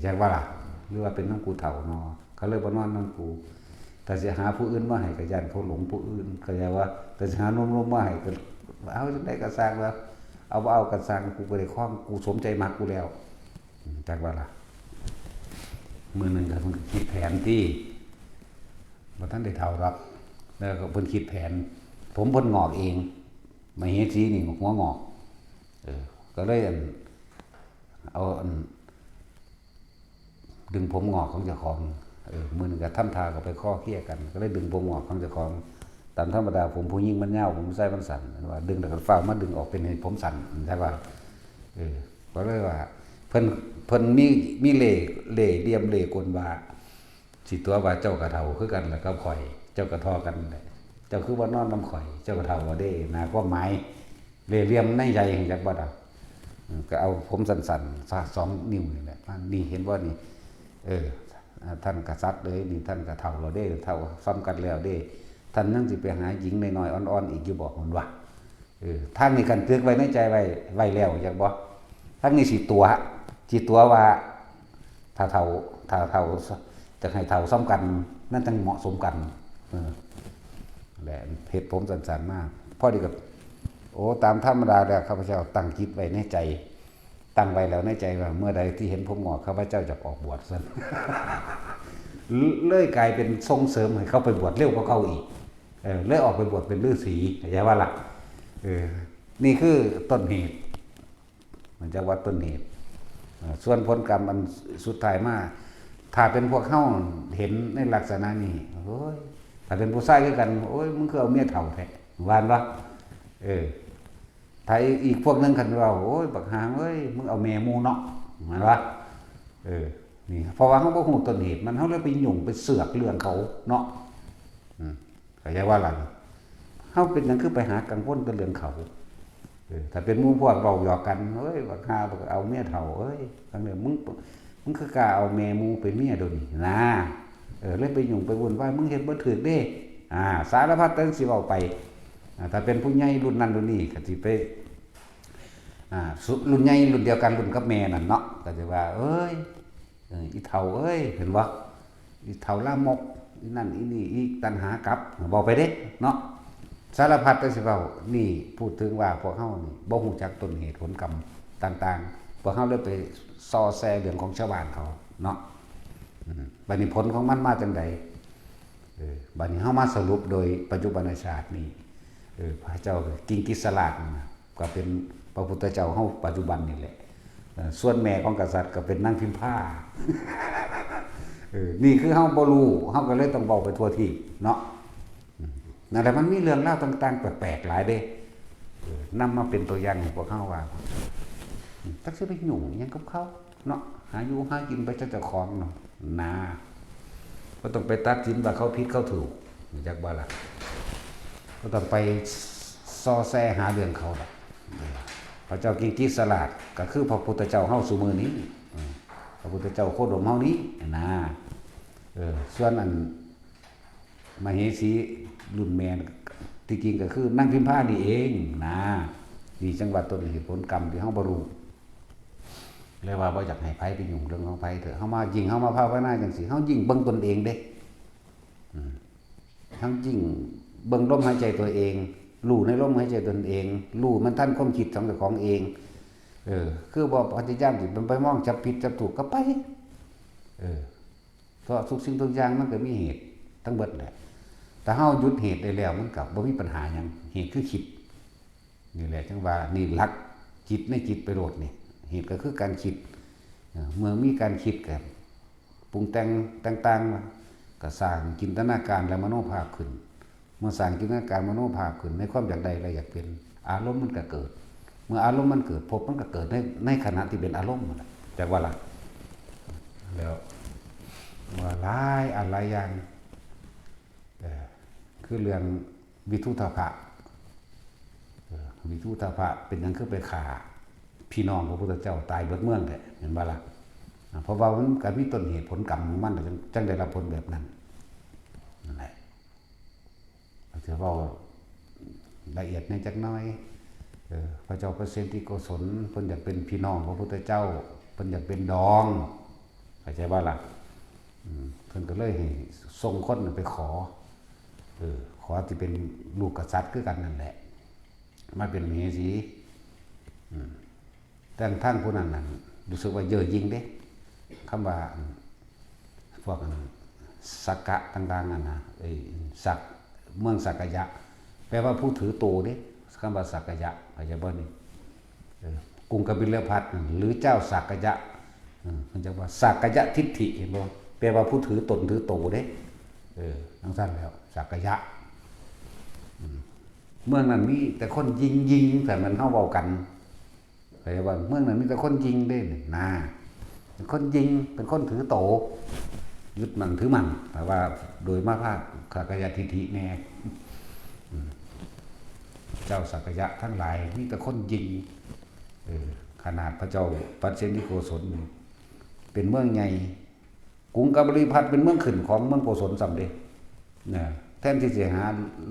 จักว่าล่ะหรือว่าเป็นน้องกูเฒ่าเนาะเขาเลยบ่นอนน้ำกูถ้าสิหาผู้อื่นมาให้ก็ย่านเขาหลงผู้อื่นเข้าใจว่าแต่สิหาหนุ่มๆมาให้ก็เอาจังได๋ก็สร้างแล้วเอาบ่เอาก็สร้างกูก็ได้คล้องกูสมใจมักกูแล้วจักว่าล่ะมื้อนึงก็เพิ่นคิดแผนที่บ่ทันได้เฒ่าหรอกแล้วก็เพิ่นคิดแผนผมเพิ่นงอกเองมเหสีนี่หัวงอกก็เลยเอาดึงผมงอกของเจ้าของมื้อนึงก็ทำท่าก็ไปข้อเคี้ยกันก็เลยดึงผมงอกของเจ้าของตามธรรมดาผมผู้หญิงมันยาวผมใส่มันสั้นว่าดึงแล้วก็ฟ้ามาดึงออกเป็นให้ผมสั้นใช่ป่ะก็เลยว่าเพิ่นมีเล่เหลี่ยมเล่กลว่าสิตัวว่าเจ้ากระเฒ่าคือกันแล้วก็ข่อยเจ้ากระทอกันเจ้าคือว่านอนน้ำข่อยเจ้ากระเฒ่าว่าเด้นะความหมายเล่เหลี่ยมในใจของจักบ่ดอกก็เอาผมสั้นๆ2 นิ้วนี่แหละนี่เห็นบ่นี่ท่านกษัตริย์เลยนี่ท่านกระเฒ่าเราเด้เฒ่าซ้ำกันแล้วเด้ท่านยังสิไปหาหญิงน้อยๆอ่อนๆอีกอยู่บอกมันว่าทางนี้กันตึกไว้ในใจไว้แล้วจักบ่ทางนี้สิตัวว่าถ้าเฒ่าจะให้เฒ่าซ้ำกันนั่นจังเหมาะสมกันแหละเหตุผมสั้นๆมากพอดีกับตามธรรมดาแล้วข้าพเจ้าตั้งจิตไว้ในใจตั้งไว้แล้วในใจว่าเมื่อใดที่เห็นผมงอกข้าพเจ้าจะออกบวชซั่น เลยกลายเป็นส่งเสริมให้เขาไปบวชเร็วกว่าเขาอีกเลยออกไปบวชเป็นฤาษีเข้าใจว่าล่ะนี่คือต้นเหตุมันจะว่าต้นเหตุส่วนผลกรรมอันสุดท้ายมาถ้าเป็นพวกเฮาเห็นในลักษณะนี้โอ้ยถ้าเป็นผู้ชายคือกันโอ้ยมึงคือเอาเมียเฒ่าแท้ว่านบ่ ไทยอีกพวกนึงคันว่าโอ้ยบักหางเอ้ยมึงเอาแม่มูเนาะหมายว่านี่เพราะว่าเขาบ่ฮู้ต้นเหตุมันเขาเลยไปหยุ่งไปเสือกเรื่องเขาเนาะเข้าใจว่าอะไรเขาเป็นหยังคือไปหากังวลกับเรื่องเขาถ้าเป็นหมู่พวกเว้าหยอกกันเฮ้ยบักหาบักเอาเมียเฒ่าเอ้ยทั้งเรื่องมึงคือกล้าเอาแม่มูเป็นเมียโดนี่นะเลยไปหยุ่งไปวุ่นวายมึงเฮ็ดบ่ถูกเด้สารพัดตั้งสิเว้าไปถ้าเป็นผู้ใหญ่รุ่นนั้นรุ่นนี้ก็สิไปรุ่นใหญ่รุ่นเดียวกันรุ่นกับแม่นั่นเนาะก็จะว่าเอ้ยอีเฒ่าเอ้ยเห็นบ่อีเฒ่าลามกอีนั่นอีนี่อีตัณหากลับบอกไปเด้เนาะสารพัดตั้งสิเว้านี่พูดถึงว่าพวกเฮานี่บ่ฮู้จักต้นเหตุผลกรรมต่างๆพวกเฮาเลยไปซอแซเรื่องของชาวบ้านเขาเนาะบัดนี้ผลของมันมาจังไดบัดนี้เฮามาสรุปโดยปัจจุบันศาสตร์นี่พระเจ้ากิงกิสลาดก็เป็นพระพุทธเจ้าเฮาปัจจุบันนี่แหละส่วนแม่ของกษัตริย์ก็เป็นนางพิมพานี่คือเฮาบ่รู้เฮาก็เลยต้องเว้าไปทั่วที่เนาะนั่นแหละมันมีเรื่องเล่าต่างๆแปลกๆหลายเด้นำมาเป็นตัวอย่างให้พวกเฮาว่าจักสิไปยุ่งหยังกับเขาเนาะหาอยู่หากินไปเจ้าของเนาะก็ต้องไปตัดสินว่าเขาผิดเขาถูกจักบ่ล่ะก็ต้องไปซอแซหาเรื่องเขาล่ะพระเจ้ากิงกิสลาดก็คือพระพุทธเจ้าเฮาซุมื้อนี้พระพุทธเจ้าโคดมเฮานี้นะส่วนอันมเหสีรุ่นแม่ที่จริงก็คือนั่งพิมพานี่เองนะนี่จังหวัดต้นเหตุผลกรรมที่เฮาบ่รู้เลยว่าบ่อยากให้ไผไปยุ่งเรื่องของไผเถอะเฮามายิ่งเฮามาภาวนาจังซี่เฮายิ่งเบิ่งตนเองเด้ทั้งยิ่งเบิ่งลมหายใจตัวเองรู้ในลมหายใจตนเองรู้มันทันความคิดของเจ้าของเองคือบ่พยายามสิมันไปมองจับผิดจับถูกก็ไปเพราะทุกสิ่งทุกอย่างมันก็มีเหตุทั้งเบิดแหละแต่เฮาหยุดเหตุได้แล้วมันก็บ่มีปัญหาหยังเหตุคือคิดนี่แหละจังว่านี่หลักจิตในจิตไปโลดนี่เหตุก็คือการคิดเมื่อมีการคิดกันปรุงแต่งต่างๆก็สร้างจินตนาการและมโนภาพขึ้นเมื่อสร้างจินตนาการมโนภาพขึ้นในความอยากใดและอยากเป็นอารมณ์มันก็เกิดเมื่ออารมณ์มันเกิดภพมันก็เกิดในขณะที่เป็นอารมณ์นั่นแหละจักว่าล่ะแล้วว่าหลายอะไรอย่างคือเรื่องวิทุตภะวิทุตภะเป็นหยังคือไปฆ่าพี่น้องพระพุทธเจ้าตายเบิดเมืองแท้เห็นบ่ล่ะเพราะว่ามันก็มีต้นเหตุผลกรรมของมันจังได้รับผลแบบนั้นนั่นแหละจะเว้าละเอียดในจักหน่อยพระเจ้าเปอร์เซนติโกศลเพิ่นอยากเป็นพี่น้องพระพุทธเจ้าเพิ่นอยากเป็นดองเข้าใจบ่ล่ะเพิ่นก็เลยให้ส่งคนไปขอที่เป็นลูกกษัตริย์คือกันนั่นแหละมาเป็นมเหสีแต่ท่านผู้นั้นน่ะรู้สึกว่าเย่อหยิ่งเด้คำว่าพวกสักกะต่างๆนั่นนะสักเมืองสักกยะแปลว่าผู้ถือโตเด้คำว่าสักกยะเข้าใจบ่นี่กรุงกบิลพัสหรือเจ้าสักกยะมันจะว่าสักกยะทิฏฐิเห็นบ่แปลว่าผู้ถือตนถือโตเด้ทั้งสั้นแล้วสักกยะเมืองนั้นมีแต่คนยิงแต่มันเฮาเว้ากันเข้าใจบ่เมืองนั้นมีแต่คนยิงเด้นะเป็นคนยิงเป็นคนถือโตยึดมั่นถือมั่นแต่ว่าโดยมาภาคสักกยะทิฏฐิแน่เจ้าสักกยะทั้งหลายมีแต่คนยิงขนาดพระเจ้าปัจเจนิโกศลเป็นเมืองใหญ่กรุงกบิลพัสเป็นเมืองขึ้นของเมืองโกศลสำเร็จนะแทนที่จะหา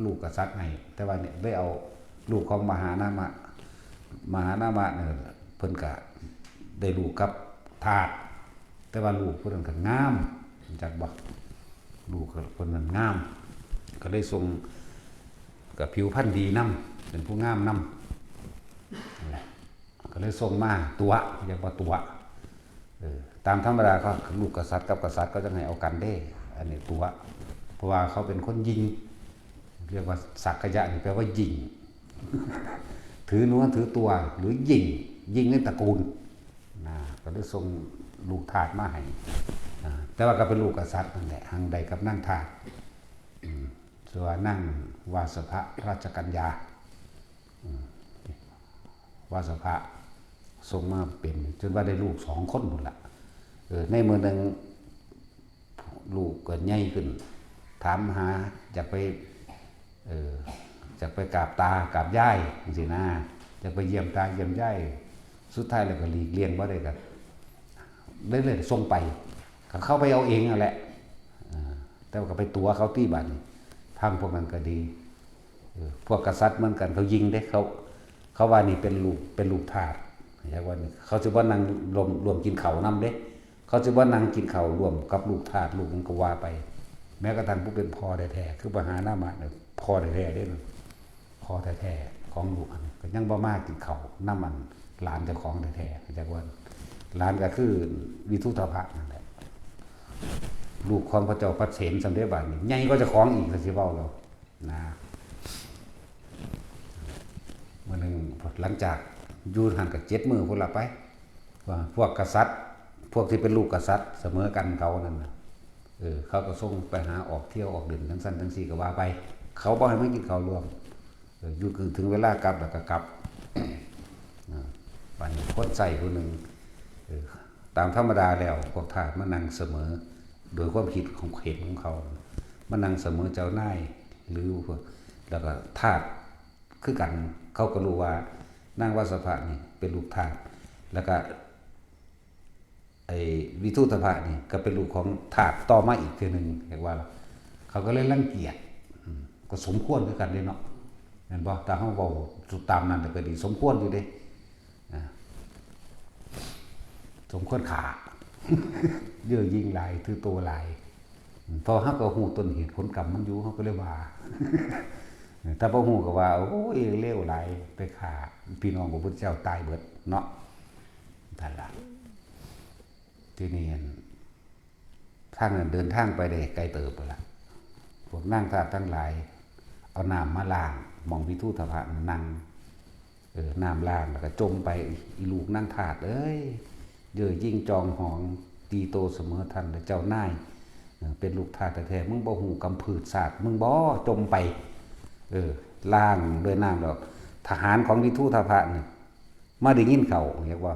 ลูกกษัตริย์ให้แต่ว่าเนี่ยได้เอาลูกของมหานามะเนี่ยเพิ่นก็ได้ลูกกับทาสแต่ว่าลูกเพิ่นก็งามจักบ่ลูกเพิ่นนั้นงามก็ได้ทรงกับผิวพรรณดีนำเป็นผู้งามนำก็เลยทรงมาตัวเรียกว่าตัวตามธรรมดาก็ลูกกษัตริย์กับกษัตริย์ก็จะให้เอากันเด้อันนี้ตัวเพราะว่าเขาเป็นคนยิงเรียกว่าสักกยะนี่แปลว่ายิงถือเนื้อถือตัวหรือยิงในตระกูลก็ได้ทรงลูกทาสมาให้แต่ว่าก็เป็นลูกกษัตริย์นั่นแหละหังใดกับนั่งทาสส่วนนั่งวาสภราชกัญญา วาสภะส่งมาเป็นจนว่าได้ลูก2 คนหมดละในเมื่อนึงลูกเกิดใหญ่ขึ้นถามหาอยากไปอยากไปกราบตากราบยายสินะอยากไปเยี่ยมตาเยี่ยมยายสุดท้ายแล้วก็หลีกเลี่ยงบ่ได้กันเรื่อยๆส่งไปก็เข้าไปเอาเองนั่นแหละแต่ว่าก็ไปตัวเขาตีบันทางพวกนั้นก็ดีพวกกษัตริย์เหมือนกันเขายิงได้เขาว่านี่เป็นลูกทาสอย่างว่านี่เขาจะว่านั่งรวมกินเข่านำเด้เขาจะว่านั่งกินเข่ารวมกับลูกทาสลูกมันก็ว่าไปแม้กระทั่งผู้เป็นพ่อแท้ๆคือมหานามาเนี่ยพ่อแท้ๆเด้พ่อแท้ๆของลูกก็ยังบ่มากินเข่าน้ำมันหลานเจ้าของแท้ๆจากว่าหลานก็คือวิทุตภะนั่นแหละลูกของพระเจ้าปัสเสนสำเร็จบาทนี่ใหญ่ก็จะคล้องอีกสิเว้าเรานะมื้อนึงหลังจากอยู่หันกับ7 มื้อพุ่นละไปว่าพวกกษัตริย์พวกที่เป็นลูกกษัตริย์เสมอกันเขานั่นน่ะเขาก็ส่งไปหาออกเที่ยวออกเดินทั้งสั้นทั้งสี่ก็ว่าไปเขาบ่ให้มากินข้าวรวมอยู่ถึงเวลากลับแล้วก็กลับปันคนใส่คนนึงตามธรรมดาแล้วพวกทาสมานั่งเสมอโดยความคิดของเห็นของเขามานั่งเสมอเจ้านายหรือแล้วก็ทาสคือกันเขาก็รู้ว่านางวาสภะนี่เป็นลูกทาสแล้วก็ไอ้วิทุตภะนี่ก็เป็นลูกของทาสต่อมาอีกทีนึงเรียกว่าเขาก็เลยรังเกียจก็สมควรด้วยกันเลยเนาะเห็นบ่แต่เฮาเว้าสุดตามนั้นก็ดีสมควรอยู่เด้สมควรขาเยอะยิ่งหลายถือตัวหลายพอเฮาก็ฮู้ต้นเหตุผลกรรมมันอยู่เฮาก็เลยว่าถ้าบ่ฮู้ก็ว่าโอ้ยเลวหลายไปฆ่าพี่น้องพระพุทธเจ้าตายเบิดเนาะนั่นล่ะที่นี่ทางนั้นเดินทางไปได้ไกลเติบแล้วล่ะพวกนางทาสทั้งหลายเอาน้ำมาล้างมองวิทุตภะนั่งน้ำล้างแล้วก็จมไปอีลูกนั่งทาสเอ้ยเย่อยิ่งจองหองตีโตเสมอทันเจ้านายเป็นลูกทาสแท้ๆมึงบ่หูกำพืชศาสตร์มึงบ่จมไปล้างด้วยน้ำดอกทหารของวิทุตภะนี่มาได้ยินเขาเรียกว่า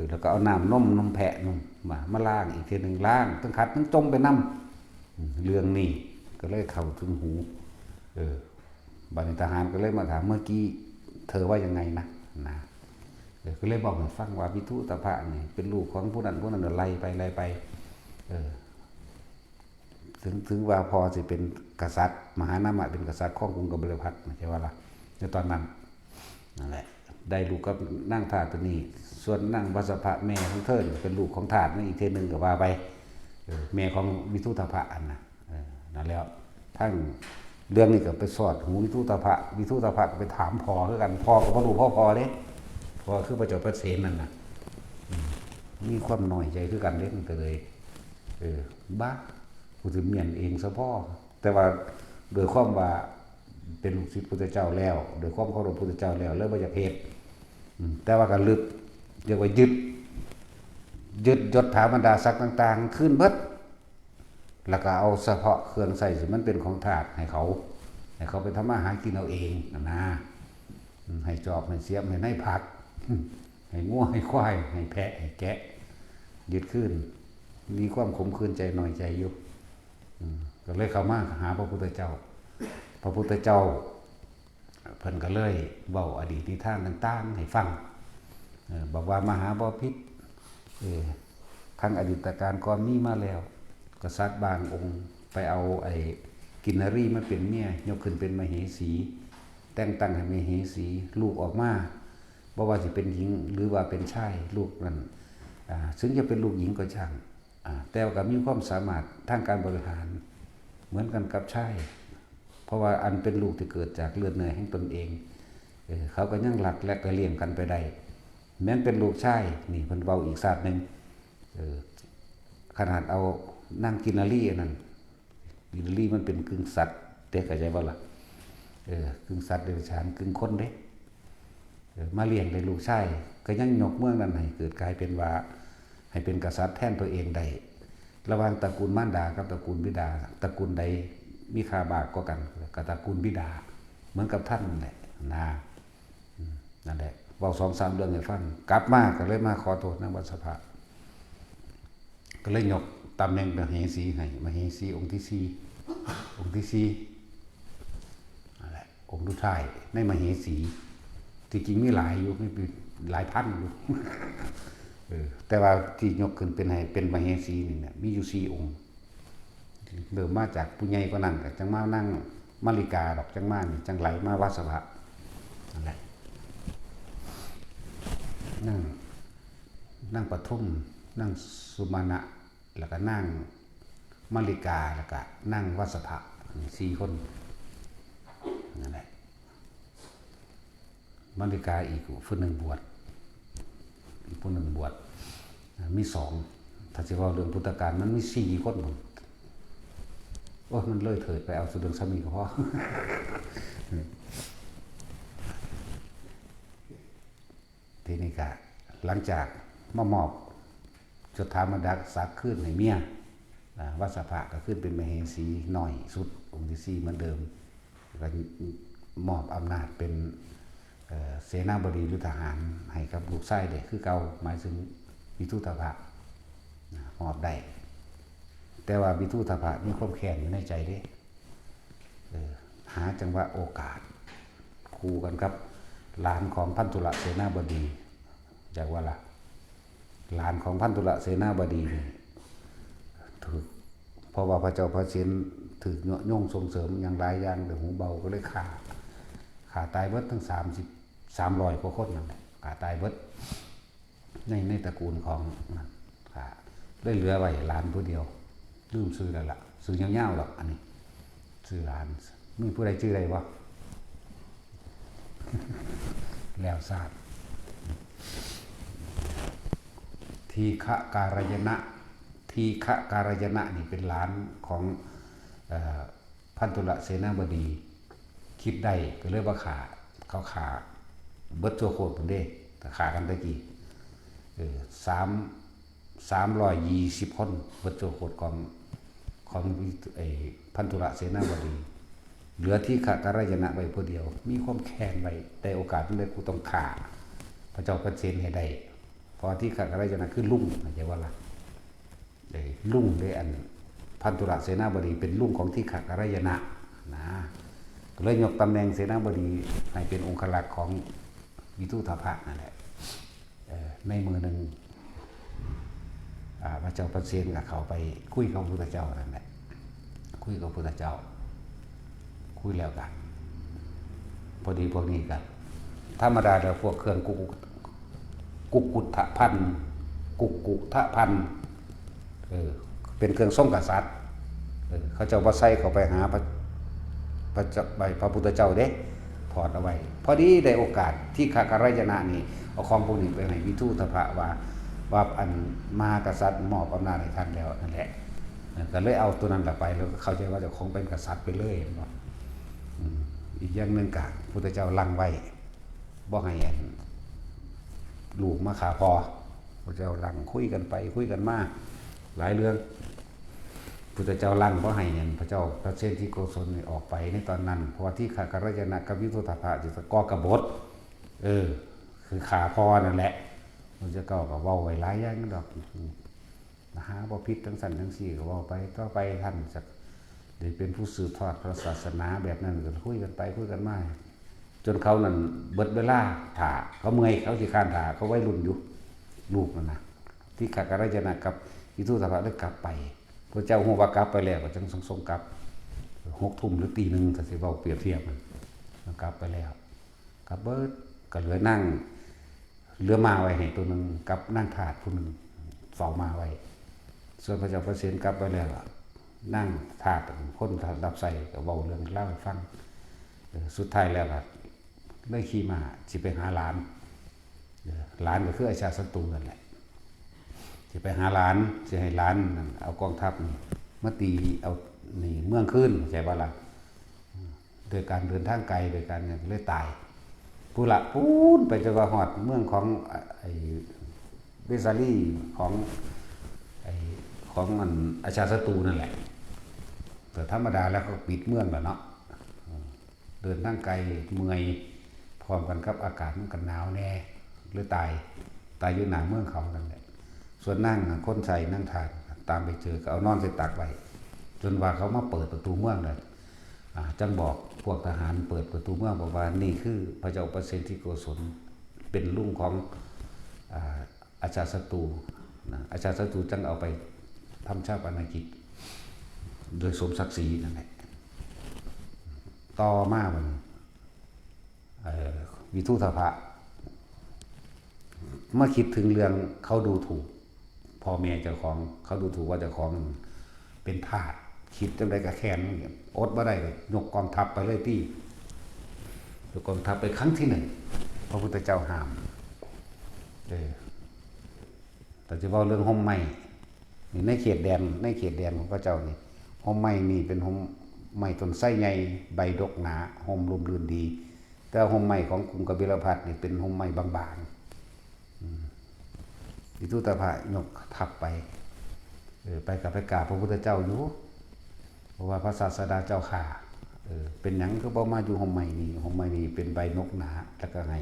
แล้วก็เอาน้ำนมแพะนมมาล้างอีกทีนึงล้างทั้งขัดทั้งจมไปน้ำเรื่องนี้ก็เลยเข้าถึงหูบัณฑิตทหารก็เลยมาถามเมื่อกี้เธอว่ายังไงนะก็เลยบอกให้ฟังว่าวิทุตภะนี่เป็นลูกของผู้นั้นไล่ไปถึงว่าพอสิเป็นกษัตริย์มหานามะเป็นกษัตริย์ของกรุงกบิลพัสใช่ว่าล่ะในตอนนั้นนั่นแหละได้ลูกกับนางทาสตัวนี้ส่วนนางวาสภะแม่ของเธอเป็นลูกของทาสนี่อีกทีนึงก็ว่าไปแม่ของวิทุตภะนั่นแล้วทั้งเรื่องนี้ก็ไปสอดหูวิทุตภะก็ไปถามพ่อคือกันพ่อก็บ่รู้พ่อเด้พ่อคือพระเจ้าประเสนนั่นน่ะมีความน้อยใจคือกันเด้มันก็เลยบ้ากูสิเมียนเองซะพ่อแต่ว่าโดยความว่าเป็นลูกศิษย์พุทธเจ้าแล้วโดยความเคารพพุทธเจ้าแล้วเลยบ่อยากเฮ็ดแต่ว่าก็ลึกเรียกว่ายึดยศถาบรรดาศักดิ์ต่างๆขึ้นเบิดแล้วก็เอาเฉพาะเครื่องใส่สิมันเป็นของทาสให้เขาไปทำมาหากินเอาเองนะให้จอบให้เสียมให้ในผักให้งัวให้ควายให้แพะให้แกะยึดขึ้นมีความขมขื่นใจหน่อยใจอยู่ก็เลยเข้ามาหาพระพุทธเจ้าเพิ่นก็เลยเว้าอดีตนิทานต่างๆให้ฟังบอกว่ามหาบพิตรครั้งอดีตการก่อนมีมาแล้วกษัตริย์บางองค์ไปเอาไอ้กินนรีมาเป็นเมียยกขึ้นเป็นมเหสีแต่งตั้งให้มเหสีลูกออกมาบ่ว่าสิเป็นหญิงหรือว่าเป็นชายลูกนั้นซึ่งจะเป็นลูกหญิงก็ช่างแต่ว่าก็มีความสามารถทางการบริหารเหมือนกันกับชายเพราะว่าอันเป็นลูกที่เกิดจากเลือดเนื้อแห่งตนเองเขาก็ยังหลักและก็เลี้ยงกันไปได้แม้นเป็นลูกชายนี่เพิ่นเว้าอีกศาสตร์นึงขนาดเอานั่งกินนารีนั่นกินนารีมันเป็นกึ่งสัตว์เด็กเข้าใจบ่ล่ะกึ่งสัตว์เดรัจฉานกึ่งคนเด้มาเลี้ยงได้ลูกชายก็ยังยกเมืองนั้นให้เกิดกลายเป็นว่าให้เป็นกษัตริย์แทนตัวเองได้ระหว่างตระกูลมารดากับตระกูลบิดาตระกูลใดมีค่าบากกว่ากันก็ตระกูลบิดาเหมือนกับท่านนั่นแหละนั่นแหละ เว้า2-3เรื่องให้ฟังกลับมาก็เลยมาขอโทษนางวัดสภาก็เลยยกตำแหน่งมเหสีให้มเหสีองค์ที่4องค์ที่4นั่นแหละองค์สุดท้ายในมเหสีที่จริงมีหลายอยู่มีหลายพันอยู่แต่ว่าที่ยกขึ้นเป็นให้เป็นมเหสีนี่เนี่ยมีอยู่4องค์เริ่มมาจากผู้ใหญ่กว่านั้นก็จังมานั่งมาริกาดอกจังมานี่จังไหลมาวัดสภานั่นแหละนั่งปทุมนั่งสุมาณะแล้วก็นั่งมาริกาแล้วก็นั่งวัดสภา4คนนั่นแหละมาริกาอีกผู้หนึ่งบวชอีกผู้หนึ่งบวชมี2ถ้าสิว่าเรื่องพุทธกาลมันมี4คนพุ่นโอ้มันเลยเถิดไปเอาสุดเรื่องสามีก็พอ ทีนี้ก็หลังจากมามอบจดถามดักสักขึ้นให้เมียวัดสภาก็ขึ้นเป็นมเหสีหน่อยสุดองค์ที่4เหมือนเดิมก็มอบอำนาจเป็นเสนาบดีหรือทหารให้กับลูกชายเด็กคือเก่าหมายถึงวิทุตภะมอบได้แต่ว่าวิทุตภะมีความแค้นอยู่ในใจเด้หาจังหวะโอกาสคู่กันครับหลานของพันธุระเสนาบดีจากว่าล่ะหลานของพันธุระเสนาบดีถูกเพราะว่าพระเจ้าพระเศียรถือโยงส่งเสริมอย่างหลายอย่างแต่หูเบาก็เลยขาตายเบิดทั้ง300กว่าคนนั่นแหละขาตายเบิดในตระกูลของนั่นขาได้เหลือไว้หลานผู้เดียวลืมชื่อแล้วล่ะชื่อยาวๆหรอกอันนี้ชื่อหลานมีผู้ใดชื่ออะไรวะ แล้วทราบทีฆะการยนะทีฆะการยนะนี่เป็นหลานของพันธุระเสนาบดีคิดได้ก็เลยว่าเขาขาเบิดตัวโคตรผมเด้แต่ขากันตะกี้320 คนเบิดตัวโคตรของพันธุระเสนาบดีเหลือที่ขะการยนะไว้ผู้เดียวมีความแค้นไว้แต่โอกาสนั้นเลยกูต้องฆ่าพระเจ้าพระเศียรให้ได้เพราะที่ขะการยนะคือลุงเข้าใจว่าล่ะลุงได้อันพันธุระเสนาบดีเป็นลุงของที่ขะการยนะนะก็เลยยกตำแหน่งเสนาบดีให้เป็นองครักษ์ของวิทุตภะนั่นแหละในมือหนึ่งพระเจ้าพระเศียรกับเขาไปคุยกับพระพุทธเจ้านั่นแหละคุยกับพระพุทธเจ้าคุยแล้วกันพอดีพวกนี้กันธรรมดาแล้วพวกเครื่องกุฏะพันกุฏะพันเป็นเครื่องส่งกษัตริย์เขาเจ้าว่าใส่เขาไปหาพระพุทธเจ้าเด้ถอดเอาไว้พอดีได้โอกาสที่ขะการยนะนี่เอาของพวกนี้ไปให้วิทุตภะว่าอันมากษัตริย์มอบอำนาจให้ท่านแล้วนั่นแหละก็เลยเอาตัวนั้นไปแล้วเข้าใจว่าเจ้าของเป็นกษัตริย์ไปเลยเนาะอีกอย่างหนึ่งกะพุทธเจ้าลังไว้บ่ให้ลูกมาขาพอพระเจ้าลังคุยกันไปคุยกันมาหลายเรื่องพุทธเจ้าลังบ่ให้พระเจ้าพระเชนที่โกศลออกไปในตอนนั้นเพราะว่าที่ขะการยนะกับวิทุตภะจะก่อกบฏคือขาพอนั่นแหละพระเจ้าก็เว้าไว้หลายอย่างดอกหาบ่ผิดทั้งสั่นทั้งสี่ก็เว้าไปต่อไปท่านจะได้เป็นผู้สืบทอดพระศาสนาแบบนั้นก็คุยกันไปคุยกันมาจนเขานั่นเบิดเวลาถ่าเขาเมื่อยเขาสิคร้านถ่าเขาไว้รุ่นอยู่ลูกนั่นนะที่ขะการยนะกับวิทุตภะได้กลับไปพระเจ้าฮู้ว่ากลับไปแล้วก็จังทรงกลับ6 ทุ่มหรือตี 1ถ้าสิเว้าเปรียบเทียบมันกลับไปแล้วกลับเบิดก็เหลือนั่งเหลือมาไว้ให้ตัวนึงกับนั่งทาสผู้นึงเฝ้ามาไว้ส่วนพระเจ้าพระเศียรกลับไปแล้วนั่งทาสคนรับใส่ก็เว้าเรื่องเล่าให้ฟังสุดท้ายแล้วก็ได้ขี่มาสิไปหาหลานก็คืออาชาศัตรูนั่นแหละสิไปหาหลานสิให้หลานเอากองทัพมาตีเอานี่เมืองขึ้นใช่ป่ะล่ะโดยการเดินทางไกลโดยการเลยตายผู้ละพูนไปจนกว่าฮอดเมืองของไอ้เบซาลีของมันอาชาศัตรูนั่นแหละแต่ธรรมดาแล้วก็ปิดเมืองแล้วเนาะเดินทางไกลเมื่อยพร้อมกันกับอากาศมันกันหนาวแน่ หรือตายอยู่หน้าเมืองเขานั่นแหละส่วนนั่งคนใส่นั่งทานตามไปเจอก็เอานอนใส่ตักไว้จนว่าเขามาเปิดประตูเมืองเลยจังบอกพวกทหารเปิดประตูเมืองบอกว่านี่คือพระเจ้าประเสนที่โกศลเป็นลุงของอาชาศัตรูอาชาศัตรูจังเอาไปทำชาปนกิจโดยสมศักดิ์ศรีนั่นแหละต่อมาวันวิทุธภะเมื่อคิดถึงเรื่องเขาดูถูกพ่อแม่เจ้าของเขาดูถูกว่าเจ้าของเป็นทาสคิดจังไดก็แค้นอดบ่ได้เลยยกกองทัพไปเลยที่ยกกองทัพไปครั้งที่1พระพุทธเจ้าห้ามแต่จะว่าเรื่องห่มไม้นี่ในเขตแดนของพระเจ้านี่ห่มไม้นี่เป็นห่มไม้ต้นไทรใหญ่ใบดกหนาห่มลมลื่นดีแต่ห่มไม้ของกรุงกบิลพัสนี่เป็นห่มไม้บางๆวิทุตภะยกทัพไปไปกับไปกราบพระพุทธเจ้าอยู่เพราะว่าพระศาสดาเจ้าข่าเป็นหยังก็บ่มาอยู่ห่มไม้นี่เป็นใบนกหนาแล้วก็ให้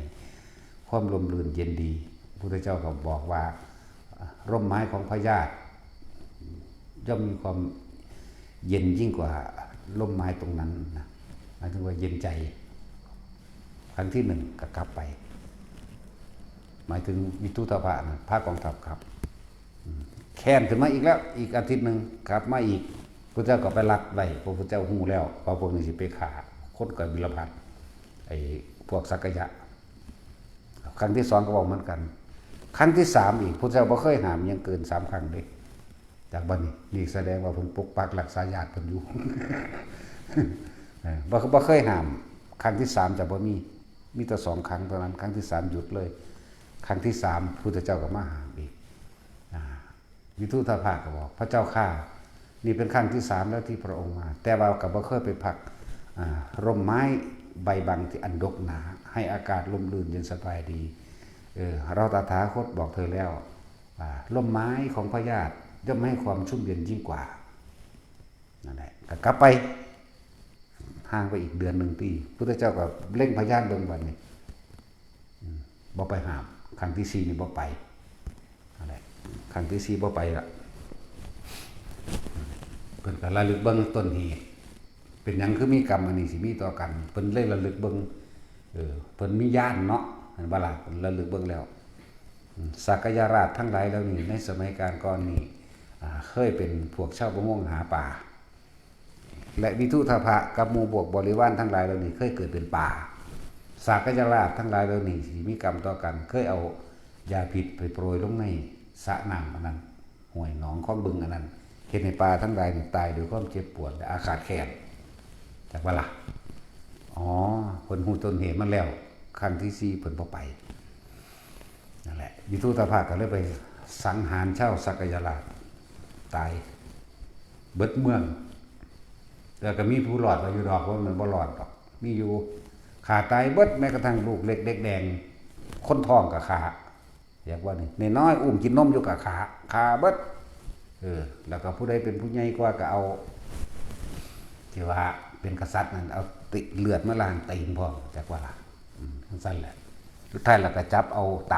ความลมลื่นเย็นดีพระพุทธเจ้าก็บอกว่าร่มไม้ของพญาติย่อมมีความเย็นยิ่งกว่าร่มไม้ตรงนั้นนะหมายถึงว่าเย็นใจครั้งที่1ก็กลับไปหมายถึงวิทุตภะนะพระกองทัพครับแค้นขึ้นมาอีกแล้วอีกอาทิตย์หนึ่งกลับมาอีกพระเจ้าก็ไปรักไว้พระพุทธเจ้าหูแล้วพอพวกนี้สิไปฆ่าคนกับบิลพัสไอ้พวกสักยะครั้งที่2ก็บอกเหมือนกันครั้งที่3อีกพระเจ้าบ่เคยห้ามยังเกิน3ครั้งเลยจากบัดนี้นี่แสดงว่าเพิ่นปกปักรักษาญาติเพิ่นอยู่ บ่เคยห้ามครั้งที่3จะบ่มีแต่2ครั้งเท่านั้นครั้งที่3หยุดเลยครั้งที่3พุทธเจ้าก็มาห้ามอีกวิทุธภะก็บอกพระเจ้าข้านี่เป็นครั้งที่3แล้วที่พระองค์มาแต่ว่าก็บ่เคยไปพักร่มไม้ใบบางที่อันดกหนาให้อากาศลมลื่นเย็นสบายดีเราตถาคตบอกเธอแล้วร่มไม้ของพระญาติย่อมให้ความชุ่มเย็นยิ่งกว่านั่นแหละก็กลับไปห่างไปอีกเดือน1 ปีพุทธเจ้าก็เร่งพญาติเบิ่งวันนี้บ่ไปหามครั้งที่4นี่บ่ไปนั่นแหละครั้งที่4บ่ไปละเพิ่นก็ระลึกเบิ่งต้นเหตุเป็นหยังคือมีกรรมอันนี้สิมีต่อกันเพิ่นเลยระลึกเบิ่งเพิ่นมีญาณเนาะเห็นบ่ล่ะเพิ่นระลึกเบิ่งแล้วสักยราชทั้งหลายแล้วนี่ในสมัยการก่อนนี่เคยเป็นพวกชาวประมงหาป่าและวิทุธภะกับหมู่พวกบริวารทั้งหลายแล้วนี่เคยเกิดเป็นป่าสักยราชทั้งหลายแล้วนี่สิมีกรรมต่อกันเคยเอายาพิษไปโปรยลงในสระน้ำอันนั้นห้วยหนองคลองบึงอันนั้นเฮ็ดให้ปลาทั้งหลายนี่ตายด้วยความเจ็บปวดและอาฆาตแค้นจักว่าล่ะเพิ่นฮู้ต้นเหตุมันแล้วครั้งที่4เพิ่นบ่ไปนั่นแหละวิทุธภะก็เลยไปสังหารชาวสักยราชตายเบิดเมืองแล้วก็มีผู้รอดอยู่ดอกว่ามันบ่รอดดอกมีอยู่ขาตายเบิดแม้กระทั่งลูกเล็กเด็กแดงคนท้องก็ขาอยากว่านี่น้อยอุ้มกินนมอยู่กับขาเบิดแล้วก็ผู้ใดเป็นผู้ใหญ่กว่าก็เอาที่ว่าเป็นกษัตริย์นั่นเอาติเลือดมาล้างตีนพร้อมจักว่าล่ะสั้นแหละสุดท้ายเราก็จับเอาต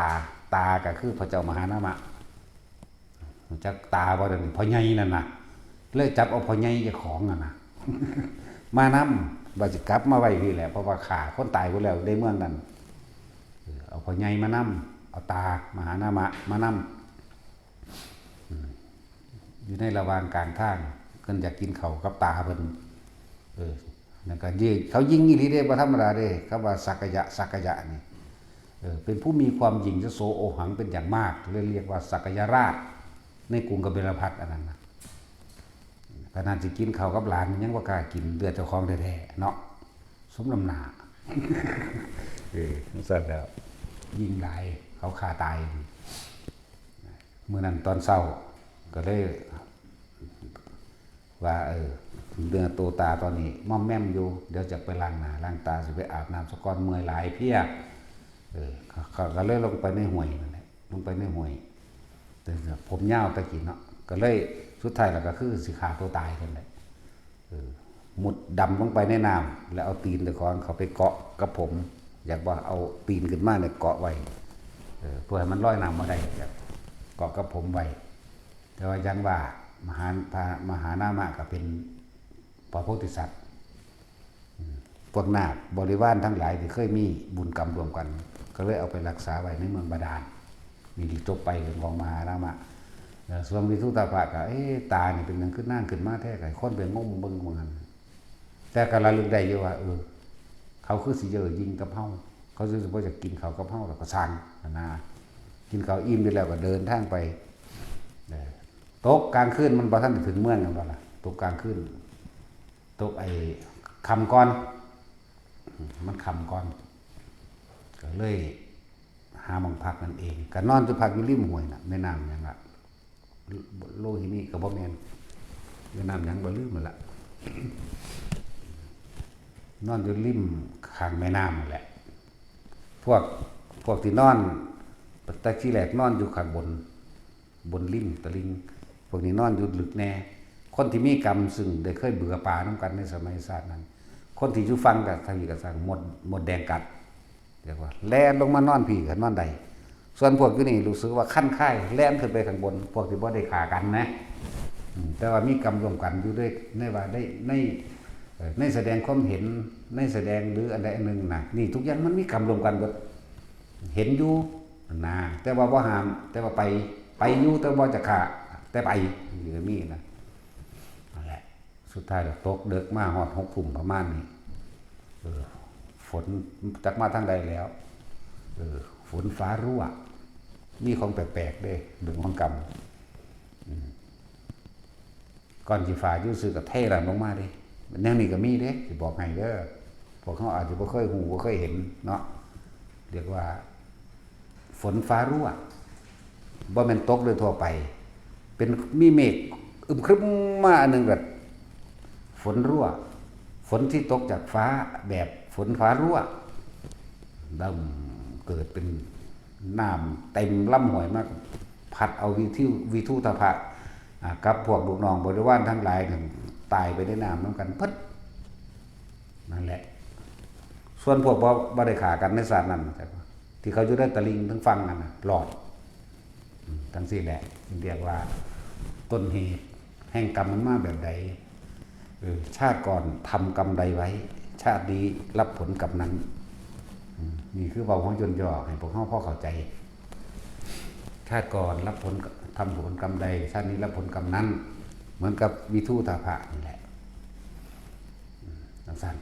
าก็คือพระเจ้ามหานามะจักตาบ่ได้พ่อใหญ่นั่นน่ะเลยจับเอาพ่อใหญ่เจ้าของนั่นน่ะมานำว่าสิกลับมาไว้นี่แหละเพราะว่าฆ่าคนตายไปแล้วได้เมืองนั้นเอาพ่อใหญ่มานำเอาตามหานามะมานำอยู่ในระหว่างกลางทางเพิ่นอยากกินข้าวกับตาเพิ่นนั่นก็เขายิ่งอีหลีเด้บ่ธรรมดาเด้คำว่าสักยะนี่เป็นผู้มีความหยิ่งโสโอหังเป็นอย่างมากเลยเรียกว่าสักยราชในกรุงกบิลพัสอันนั้นนะขนาดสิกินข้าวกับหลานยังบ่กล้ากินเลือดเจ้าของแท้ๆเนาะสมน้ำหน้าสั่นแล้วยิ่งหลายเขาฆ่าตายมื้อนั้นตอนเช้าก็เลยว่าเนื้อโตตาตอนนี้ม่อมแม่มอยู่เดี๋ยวจะไปล้างหน้าล้างตาสิไปอาบน้ำสกอนเมื่อยหลายเพียก็เลยลงไปในห้วยนั่นแหละลงไปในห้วยแต่ผมยาวตะกี้เนาะก็เลยสุดท้ายแล้วก็คือสิฆ่าตัวตายกันแหละมุดดำลงไปในน้ำแล้วเอาตีนตะกอนเขาไปเกาะกับผมอยากว่าเอาตีนขึ้นมาเนี่ยเกาะไว้ เพื่อให้มันลอยน้ำมาได้เกาะกับผมไว้แต่ว่ายังว่ามหานามะก็เป็นพระโพธิสัตว์พวกนาคบริวารทั้งหลายที่เคยมีบุญกรรมรวมกันก็เลยเอาไปรักษาไว้ในเมืองบาดาลมีที่จบไปเรื่องของมหานามะส่วนวิทุตาภะก็ตานี่เป็นหนึ่งขึ้นนั่งขึ้นมาแท้ไก่คนเป็นงมเบิ่งเหมือนกันแต่ก็ระลึกได้อยู่ว่าเขาคือสิเยอะยิงกับเฮาเขารู้สึกว่าจะกินเขากับเฮาแล้วก็สั่งนะกินเขาอิ่มไปแล้วก็เดินทางไปตกกลางคืนมันบ่ทันถึงเมืองกันบ่ล่ะตกกลางคืนตกคำก่อนมันคำก่อนก็เลยหาหม่องพักนั่นเองก็นอนอยู่พักอยู่ริมห้วยน่ะแม่น้ำหยังล่ะโลหินี่ก็บ่แม่นแม่น้ำหยังบ่ลืมมันล่ะนอนอยู่ริมข้างแม่น้ำนั่นแหละพวกที่นอนตะกี้แรกนอนอยู่ข้างบนริมตะลิงพวกนี้นอนอยู่ลึกแน่คนที่มีกรรมซึ่งได้เคยเบื่อป่าน้ำกันในสมัยศาสตร์นั้นคนที่อยู่ฟังกับทางนี้ก็สั่งหมดแดงกัดเรียกว่าแล่นลงมานอนพี่กับนอนใดส่วนพวกอยู่นี่รู้สึกว่าขั้นค่ายแล่นขึ้นไปข้างบนพวกที่บ่ได้ขากันนะแต่ว่ามีกรรมรวมกันอยู่ด้วยในว่าในแสดงความเห็นในแสดงหรืออะไรหนึ่งนะนี่ทุกอย่างมันมีกรรมรวมกันหมดเห็นอยู่นะแต่ว่าบ่ห้ามแต่ว่าไปอยู่แต่บ่จะขาแต่ไปอยู่มีนะนั่นแหละสุดท้ายเราตกเดึกมาหอด6 ทุ่มประมาณนี้ฝนจักมาทางใดแล้วฝนฟ้ารั่วมีของแปลกๆด้วยเรื่องของกรรมก่อนสิฟ้าอยู่ซื่อกับเทระลงมาดิแนวนี้ก็มีเด้สิบอกให้เด้อพวกเขาอาจจะบ่เคยหูบ่เคยเห็นเนาะเรียกว่าฝนฟ้ารั่วบ่แม่นตกโดยทั่วไปเป็นมีเมฆอึมครึ้มมาอันนึงแบบฝนรั่วฝนที่ตกจากฟ้าแบบฝนฟ้ารั่วดำเกิดเป็นน้ำเต็มลำห้วยมากพัดเอาวิทุตภะกับพวกลูกน้องบริวารทั้งหลายนั่นตายไปในน้ำน้ำกันพัดนั่นแหละส่วนพวกบ่ได้ขากันในศาสตร์นั้นที่เขาอยู่ได้ตะลิงทั้งฟังนั่นหลอดทั้งสี่แหละเรียกว่าต้นเหตุแห่งกรรมมันมาแบบใดชาติก่อนทำกรรมใดไว้ชาตินี้รับผลกรรมนั้นนี่คือเบาของยนต์ย่อให้พวกเขาพ่อเข้าใจชาติก่อนรับผลทำผลกรรมใดชาตินี้รับผลกรรมนั้นเหมือนกับวิทุตาภะนี่แหละสั้น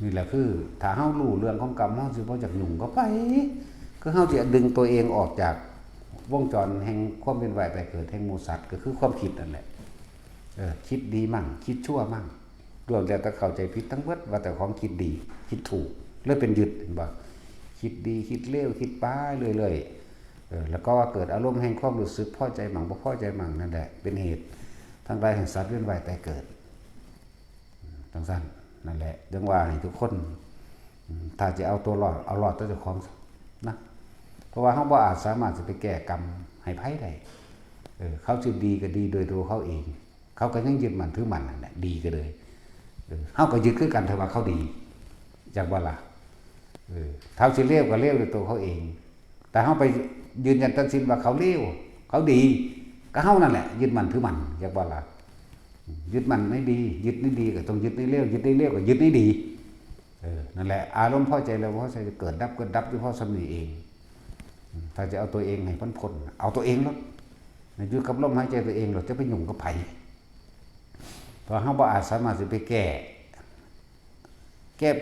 นี่แหละคือถ้าเฮารู้เรื่องของกรรมเฮาสิบ่จักยุ่งก็ไปคือเฮาสิดึงตัวเองออกจากวงจรแห่งความเป็นว่ายตายเกิดแห่งหมู่สัตว์ก็คือความคิดนั่นแหละคิดดีมั่งคิดชั่วมั่งรวมแล้วแต่เข้าใจผิดทั้งหมดว่าแต่ของคิดดีคิดถูกเลยเป็นยึดเห็นบ่คิดดีคิดเลวคิดป้าเรื่อยๆแล้วก็เกิดอารมณ์แห่งความรู้สึกพอใจมั่งบ่พอใจมั่งนั่นแหละเป็นเหตุทั้งหลายแห่งสัตว์เวียนว่ายตายเกิดทั้งสั้นนั่นแหละจังว่าให้ทุกคนถ้าจะเอาตัวรอดเอารอดตัวเจ้าของนะเพราะว่าเขาบ่อาจสามารถจะไปแก้กรรมให้ไผได้เขาจะดีก็ดีโดยตัวเขาเองเขาก็ยังยึดมั่นถือมั่นนั่นแหละดีก็เลยเขาก็ยึดคือกันแต่ว่าเขาดีจากว่าล่ะเขาสิเลวก็เลวโดยตัวเขาเองแต่เขาไปยืนยันตัดสินว่าเขาเลวเขาดีก็เขานั่นแหละยึดมั่นถือมั่นจากว่าล่ะยึดมั่นไม่ดียึดไม่ดีก็ต้องยึดไม่เลวยึดไม่เลวก็ยึดไม่ดีนั่นแหละอารมณ์พอใจแล้วพอใจจะเกิดดับอยู่เพราะสำนีเองถ้าจะเอาตัวเองให้พ้นเอาตัวเองแล้วอยู่กับลมหายใจตัวเองเราจะไปยุ่งกับไผเพราะเขาบ่อาจสามารถจะไปแก้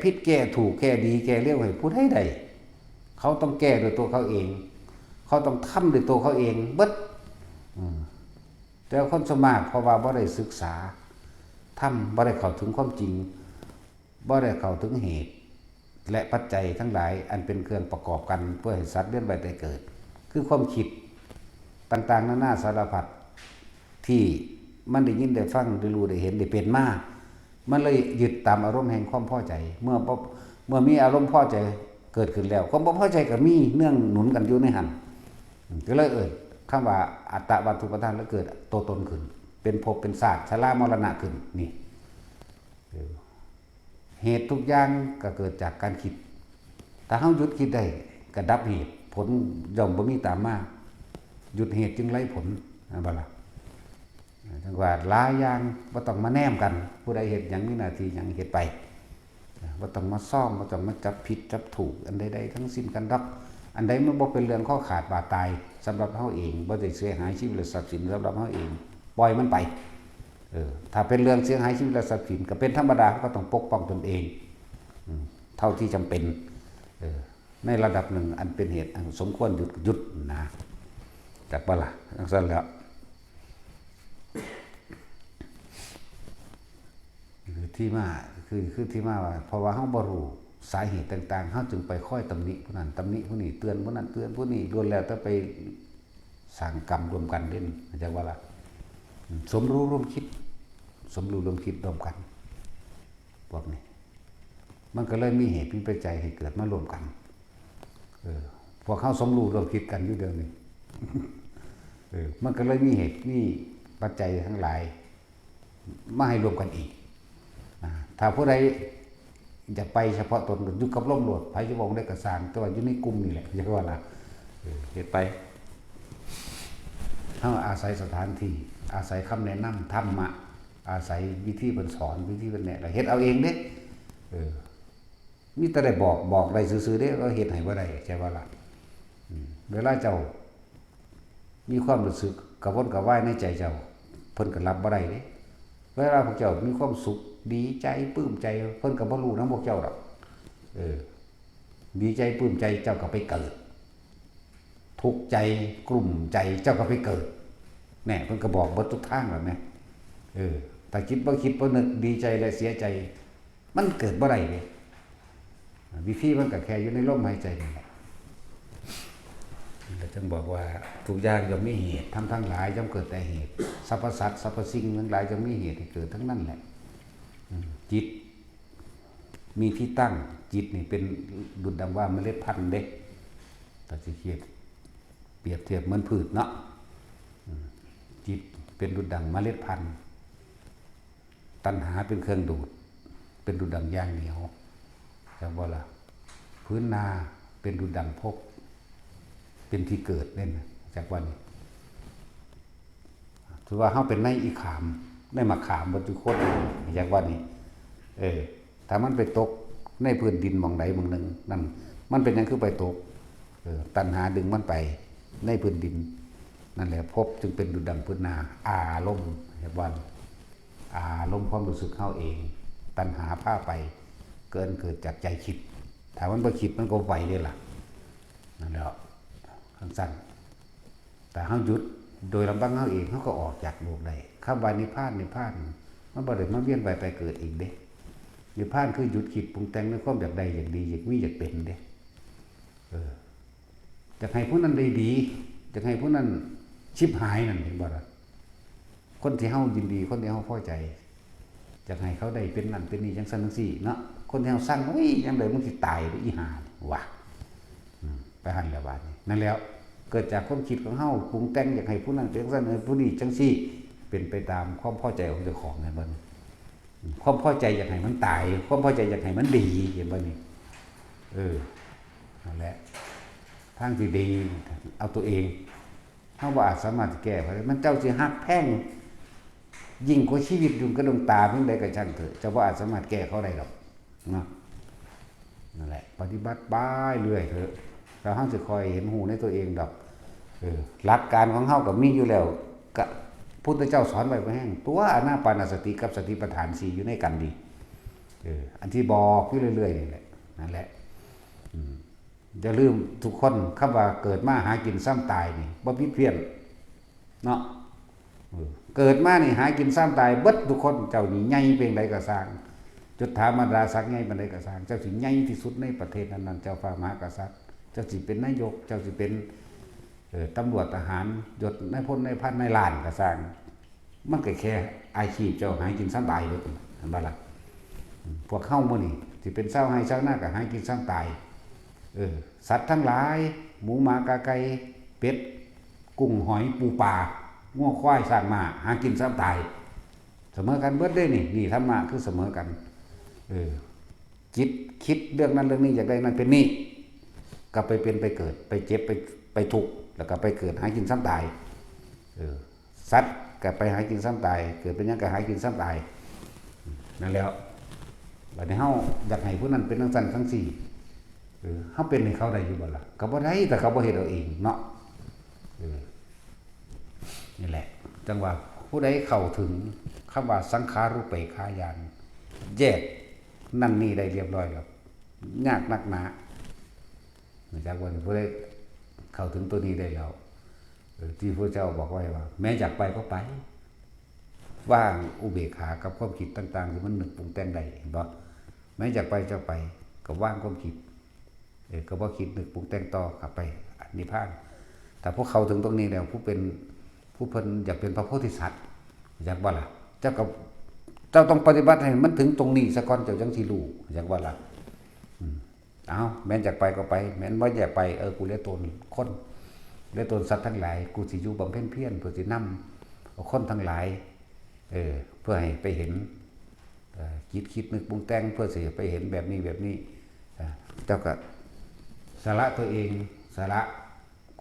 ผิดแก้ถูกแก้ดีแก้เลวให้ผู้ใดเขาต้องแก้โดยตัวเขาเองเขาต้องทำโดยตัวเขาเองเบิดแต่คนสมากเพราะว่าบ่ได้ศึกษาทำบ่ได้เข้าถึงความจริงบ่ได้เข้าถึงเหตุและปัจจัยทั้งหลายอันเป็นเครื่องประกอบกันเพื่อให้สัตว์เวียนว่ายตายเกิดคือความคิดต่างๆนานาสารพัดที่มันได้ยินได้ฟังได้รู้ได้เห็นได้เป็นมามันเลยยึดตามอารมณ์แห่งความพอใจเมื่อมีอารมณ์พอใจเกิดขึ้นแล้วความบ่พอใจก็มีเนื่องหนุนกันอยู่ในหันก็เลยคำว่าอัตตวัตถุปทานแล้วเกิดตัวตนขึ้นเป็นภพเป็นศาสตร์ชรามรณะขึ้นนี่เหตุทุกอย่างก็เกิดจากการคิดถ้าเฮาหยุดคิดได้ก็ดับเหตุ ผลย่อมบ่มีตามมาหยุดเหตุจึงไร้ผลบ่ล่ะจังว่าหลายอย่างบ่ต้องมาแนมกันผู้ใดเฮ็ดหยังมีหน้าที่หยังเฮ็ดไปบ่ต้องมาซ่อมบ่ต้องมาจับผิดจับถูกอันใดๆทั้งสิ้นกันดอกอันใดมันบ่เป็นเรื่องข้อขาดบาดตายสำหรับเฮาเองบ่ได้เสียหายชีวิตและทรัพย์สินสำหรับเฮาเองปล่อยมันไปถ้าเป็นเรื่องเสียหายชีวิตและทรัพย์สินก็เป็นธรรมดาก็ต้องปกป้องตนเองเท่าที่จำเป็นในระดับหนึ่งอันเป็นเหตุอันสมควรหยุดนะจากบ่ล่ะจังซั่นแล้วคือที่มาคือที่มาว่าเพราะว่าเฮาบ่รู้สาเหตุต่างๆเฮาจึงไปค่อยตำหนิผู้นั้นตำหนิผู้นี้เตือนผู้นั้นเตือนผู้นี้ล้วนแล้วแต่ไปสร้างกรรมรวมกันเด่นจากว่าล่ะสมรู้ร่วมคิดร่วมกันพวกนี้มันก็เลยมีเหตุมีปัจจัยให้เกิดมารวมกันพวกเขาสมรู้ร่วมคิดกันอยู่เดิมนี่มันก็เลยมีเหตุมีปัจจัยทั้งหลายมาให้รวมกันอีกถ้าผู้ใดจะไปเฉพาะตนอยู่กับร่มโหลดไผจะบอกได้กระสานแต่ว่าอยู่ในกลุ่มนี่แหละจะว่าล่ะเหตุไปเขาอาศัยสถานที่อาศัยคำแนะนำธรรมะอาศัยวิธีเพิ่นสอนวิธีเพิ่นแนะเฮ็ดเอาเองเด้มีแต่ได้บอกได้ซื่อๆเด้ก็เฮ็ดให้บ่ได้ใช่ว่าล่ะเวลาเจ้ามีความรู้สึกกระวนกระวายในใจเจ้าเพิ่นก็รับบ่ได้เด้เวลาพวกเจ้ามีความสุขดีใจปลื้มใจเพิ่นก็บ่รู้นำพวกเจ้าดอกดีใจปลื้มใจเจ้าก็ไปเกิดทุกข์ใจกลุ่มใจเจ้าก็ไปเกิดแน่เพิ่นก็บอกเบิดทุกทางแล้วแม่ถ้าคิดบ่นึกดีใจและเสียใจมันเกิดบ่ได้เด้วิธีมันก็แค่อยู่ในลมหายใจนี่แหละจึงบอกว่าทุกอย่างย่อมมีเหตุทั้งหลายย่อมเกิดแต่เหตุสรรพสัตว์สรรพสิ่งทั้งหลายย่อมมีเหตุให้เกิดทั้งนั้นแหละจิตมีที่ตั้งจิตนี่เป็นดุจดังว่าเมล็ดพันธุ์เด็กแต่สิเขียนเปรียบเทียบเหมือนพืชเนาะจิตเป็นดุจดังเมล็ดพันธุ์ตัณหาเป็นเครื่องดูดเป็นดุจดังยางเหนียวจังว่าล่ะพื้นนาเป็นดุจดังภพเป็นที่เกิดเนี่ยจากวันนี้ถือว่าเขาเป็นในอีขามได้มาขามบนทุกคนจากวันนี้ถ้ามันไปตกในพื้นดินมองใดมองหนึ่งนั่นมันเป็นยังคือไปตกตัณหาดึงมันไปในพื้นดินนั่นแหละภพจึงเป็นดุจดังพื้นนาอารมณ์จากวันอารมณ์ความรู้สึกเขาเองตัณหาพาไปเกิดจากใจคิดถ้ามันไปคิดมันก็ไหวเลยล่ะนั่นแหละสั้นแต่เขาหยุดโดยลำพังเขาเองเขาก็ออกจากโลกได้คำว่านิพพานมันบ่ได้มาเวียนไปเกิดอีกเด้นิพพานคือหยุดคิดปรุงแต่งในความอยากใดอยากดีอยากมีอยากเป็นเด้จะให้ผู้นั้นได้ดีจะให้ผู้นั้นชิบหายนั่นเห็นบ่ล่ะคนที่เฮายินดีคนที่เฮาพอใจจะให้เขาได้เป็นนั่นเป็นนี่จังซั่นจังซี่เนาะคนที่เฮาสั่งอุ้ยยังไดมึงสิตายหรืออีห่าว่ะไปหันแล้วบาดนี้นั่นแล้วเกิดจากความคิดของเฮาปรุงแต่งอยากให้ผู้นั้นเป็นจังซั่นผู้นี้จังซี่เป็นไปตามความพอใจของเจ้าของนั่นบ่ความพอใจอยากให้มันตายความพอใจอยากให้มันดีเห็นบ่นี่นั่นแหละทางที่ดีเอาตัวเองเฮาบ่อาจสามารถแก้ไขมันเจ้าสิฮักแพงยิ่งกว่าชีวิตยุงกระดงตาเพิ่งใดก็ช่างเถอะเจ้าบ่อาจสามารถแก้เขาได้หรอกเนาะนั่นแหละปฏิบัติไปเรื่อยเถอะเราเฮาสิคอยเห็นหูในตัวเองดอกหลักการของเฮาก็มีอยู่แล้วก็พุทธเจ้าสอนไว้บ่แห้งตัวอานาปานสติกับสติปัฏฐาน4อยู่ในกันดีอันที่บอกอยู่เรื่อยๆนี่แหละนั่นแหละอย่าลืมทุกคนคำว่าเกิดมาหากินซ้ำตายนี่บ่ผิดเพี้ยนเนาะเกิดมานี่หากินซ้ำตายเบิดทุกคนเจ้านี่ใหญ่เพียงใดก็สร้างจุดถามาดาศักดิ์ใหญ่ปานใดก็สร้างเจ้าสิใหญ่ที่สุดในประเทศนั้นๆเจ้าฟ้ามหากษัตริย์เจ้าสิเป็นนายกเจ้าสิเป็นตำรวจทหารยศนายพลนายพันนายล้านก็สร้างมันก็แค่อาชีพเจ้าหากินซ้ำตายเบิดเห็นบ่ล่ะพวกเฮามื้อนี้สิเป็นชาวไร่ชาวนาก็หากินซ้ำตายสัตว์ทั้งหลายหมูหมากาไก่เป็ดกุ้งหอยปูปลางัวควายสร้างมาหากินซ้ำตายเสมอกันเบิดได้นี่ธรรมะคือเสมอกันจิตคิดเรื่องนั้นเรื่องนี้อยากได้นั่นเป็นนี่ ก็ไปเป็นไปเกิดไปเจ็บไปทุกข์แล้วก็ไปเกิดหากินซ้ำตายสัตว์ก็ไปหากินซ้ำตายเกิดเป็นยังก็หากินซ้ำตายนั่นแล้วบัดนี้เฮาอยากให้ผู้นั้นเป็นทั้งสั้นทั้งสี่เฮาเป็นให้เขาได้อยู่บ่ล่ะก็บ่ได้แต่เขาบ่เฮ็ดเอาเองเนาะนี่แหละจังว่าผู้ใดเข้าถึงคำว่าสังขารุปเปขายานแยกนั่นนี่ได้เรียบร้อยแล้วยากนักหนาจากวันผู้ใดเข้าถึงตัวนี้ได้แล้วที่พระเจ้าบอกไว้ว่าแม้อยากไปก็ไปว่างอุเบกขากับความคิดต่างๆที่มันนึกปรุงแต่งได้เห็นบ่แม้อยากไปจะไปก็ว่างความคิดก็บ่คิดนึกปรุงแต่งต่อขับไปนิพพานแต่พวกเขาถึงตรงนี้แล้วผู้เป็นผู้เพิ่นอยากเป็นพระโพธิสัตว์อยากบ่ล่ะเจ้าต้องปฏิบัติให้มันถึงตรงนี้ซะก่อนเจ้าจังสิรู้อยากบ่ล่ะเอาแม้อยากไปก็ไปแม้บ่อยากไปกูเรียกตนคนเรียกตนสัตว์ทั้งหลายกูสิอยู่บำเพ็ญเพียรเพื่อสินำเอาคนทั้งหลายเพื่อให้ไปเห็นคิดนึกปรุงแต่งเพื่อสิไปเห็นแบบนี้เจ้าก็สละตัวเองสละ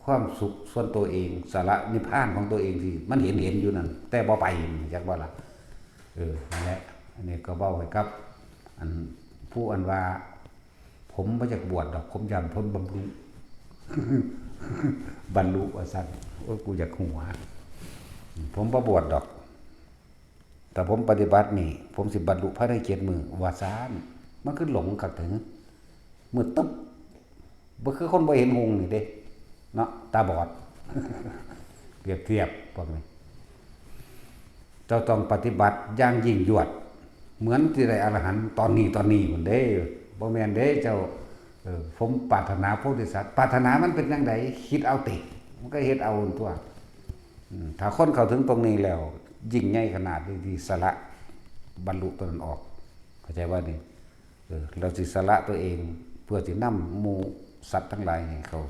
ความสุขส่วนตัวเองสละนิพพานของตัวเองที่มันเห็นอยู่นั่นแต่บ่ไปจักบ่ล่ะนั่นแหละอันนี้ก็เว้าให้กับอันผู้อันว่าผมบ่อยากบวชดอกผมยามพ้นบำรุง บรรลุว่าซั่นโอ้ยกูอยากหัวผมบ่บวชดอกแต่ผมปฏิบัตินี่ผมสิบรรลุภายใน7 มื้อว่าซ่านมันคือหลงคักถึงมืดตึ๊บบ่คือคนบ่เห็นหงนี่เด้เนาะตาบอด เปรียบเทียบพวกนี้เจ้าต้องปฏิบัติอย่างยิ่งยวดเหมือนที่ได้อรหันต์ตอนนี้พุ่นเด้บ่แม่นเด้เจ้าผมปรารถนาโพธิสัตว์ปรารถนามันเป็นจังไดคิดเอาติมันก็เฮ็ดเอาตัวถ้าคนเข้าถึงตรงนี้แล้วยิ่งใหญ่ขนาดที่สละบรรลุตนออกเข้าใจว่านี่เราสิสละตัวเองเพื่อสินำหมู่สัตว์ทั้งหลายให้เขา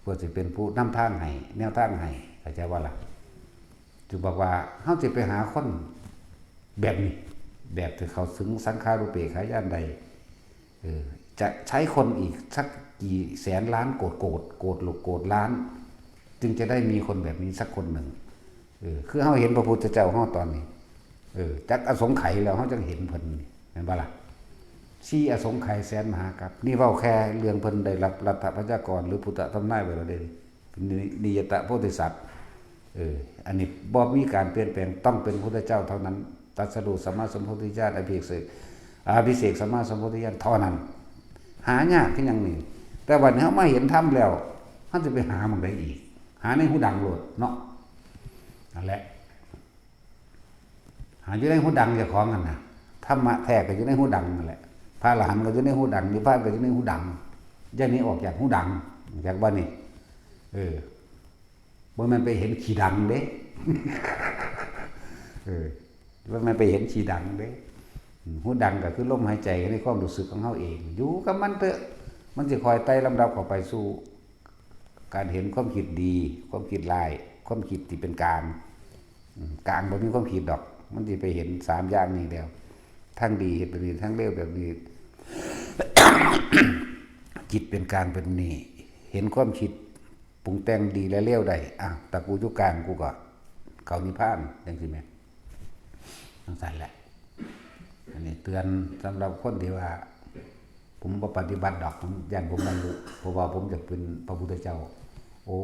เพื่อสิเป็นผู้นำทางให้แนวทางให้เข้าใจว่าล่ะจึงบอกว่าเฮาสิไปหาคนแบบนี้แบบที่เขาถึงสังขารุปเปขายานใดจะใช้คนอีกสักกี่แสนล้านโกรธล้านจึงจะได้มีคนแบบนี้สักคนหนึ่งคือเฮาเห็นพระพุทธเจ้าเฮาตอนนี้จักอสงไขยแล้วเฮาจังเห็นเพิ่นเห็นบ่ล่ะชี้อสงไขยแสนมหากัปนี่เว้าแค่เรื่องเพิ่นได้รับรัฐพยากรหรือพุทธทำนายไว้แล้วเด้นิยตโพธิสัตว์อันนี้บ่มีการเปลี่ยนแปลงต้องเป็นพุทธเจ้าเท่านั้นตรัสรู้สัมมาสัมพุทธญาณอภิเษกสัมมาสัมพุทธญาณเท่านั้นหายากคือหยังนี่แต่วันนี้เฮามาเห็นธรรมแล้วเฮาจะไปหามันได้อีกหาในหูดังโลดเนาะนั่นแหละหาอยู่ในหูดังเจ้าของนั่นน่ะธรรมะแท้ก็อยู่ในหูดังนั่นแหละพระอรหันต์ก็อยู่ในหูดังนิพพานก็อยู่ในหูดังอย่างนี้ออกจากหูดังจากบ้านนี่บ่แม่นไปเห็นขี้ดังเด้ ว่ามันไปเห็นขี้ดังเด้หูดังก็คือลมหายใจในความรู้สึกของเฮาเองอยู่กับมันเถอะมันสิคอยไต่ลำดับเข้าไปสู่การเห็นความคิดดีความคิดร้ายความคิดที่เป็นกลางบ่มีความคิดดอกมันสิไปเห็น3อย่างนี้แล้วทั้งดีเฮ็ดแบบนี้ทั้งเลวแบบนี้ จิตเป็นกลางเป็นนี้เห็นความคิดปรุงแต่งดีและเลวได้แต่กูอยู่กลางกูก็เข้านิพพานจังซี่แม่นจังซั่นแหละอันนี้เตือนสำหรับคนที่ว่าผมบ่ปฏิบัติดอกผมย่านผมบรรลุเพราะว่าผมอยากเป็นพระพุทธเจ้าโอ้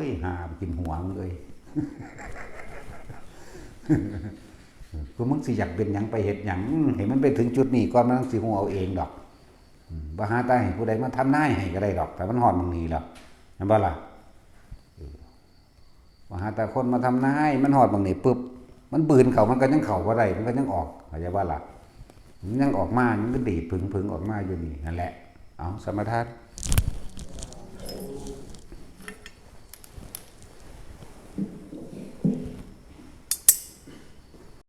ยหากินหัวมึงเอ้ย คือมึงสิอยากเป็นหยังไปเฮ็ดหยังให้มันไปถึงจุดนี้ก่อนมันสิฮู้เอาเองดอกบ่หาตาให้ผู้ใดมาทำนายให้ก็ได้ดอกแต่มันฮอดมื้อนี้แล้วเห็นบ่ล่ะบ่หาแต่คนมาทำนายมันฮอดมื้อนี้ปึ๊บมันบืนเข้ามันก็ยังเข้าบ่ได้มันก็ยังออกเข้าใจบ่ล่ะมันยังออกมามันก็ดีดผึ่งออกมาอยู่นี่นั่นแหละเอาสมถะ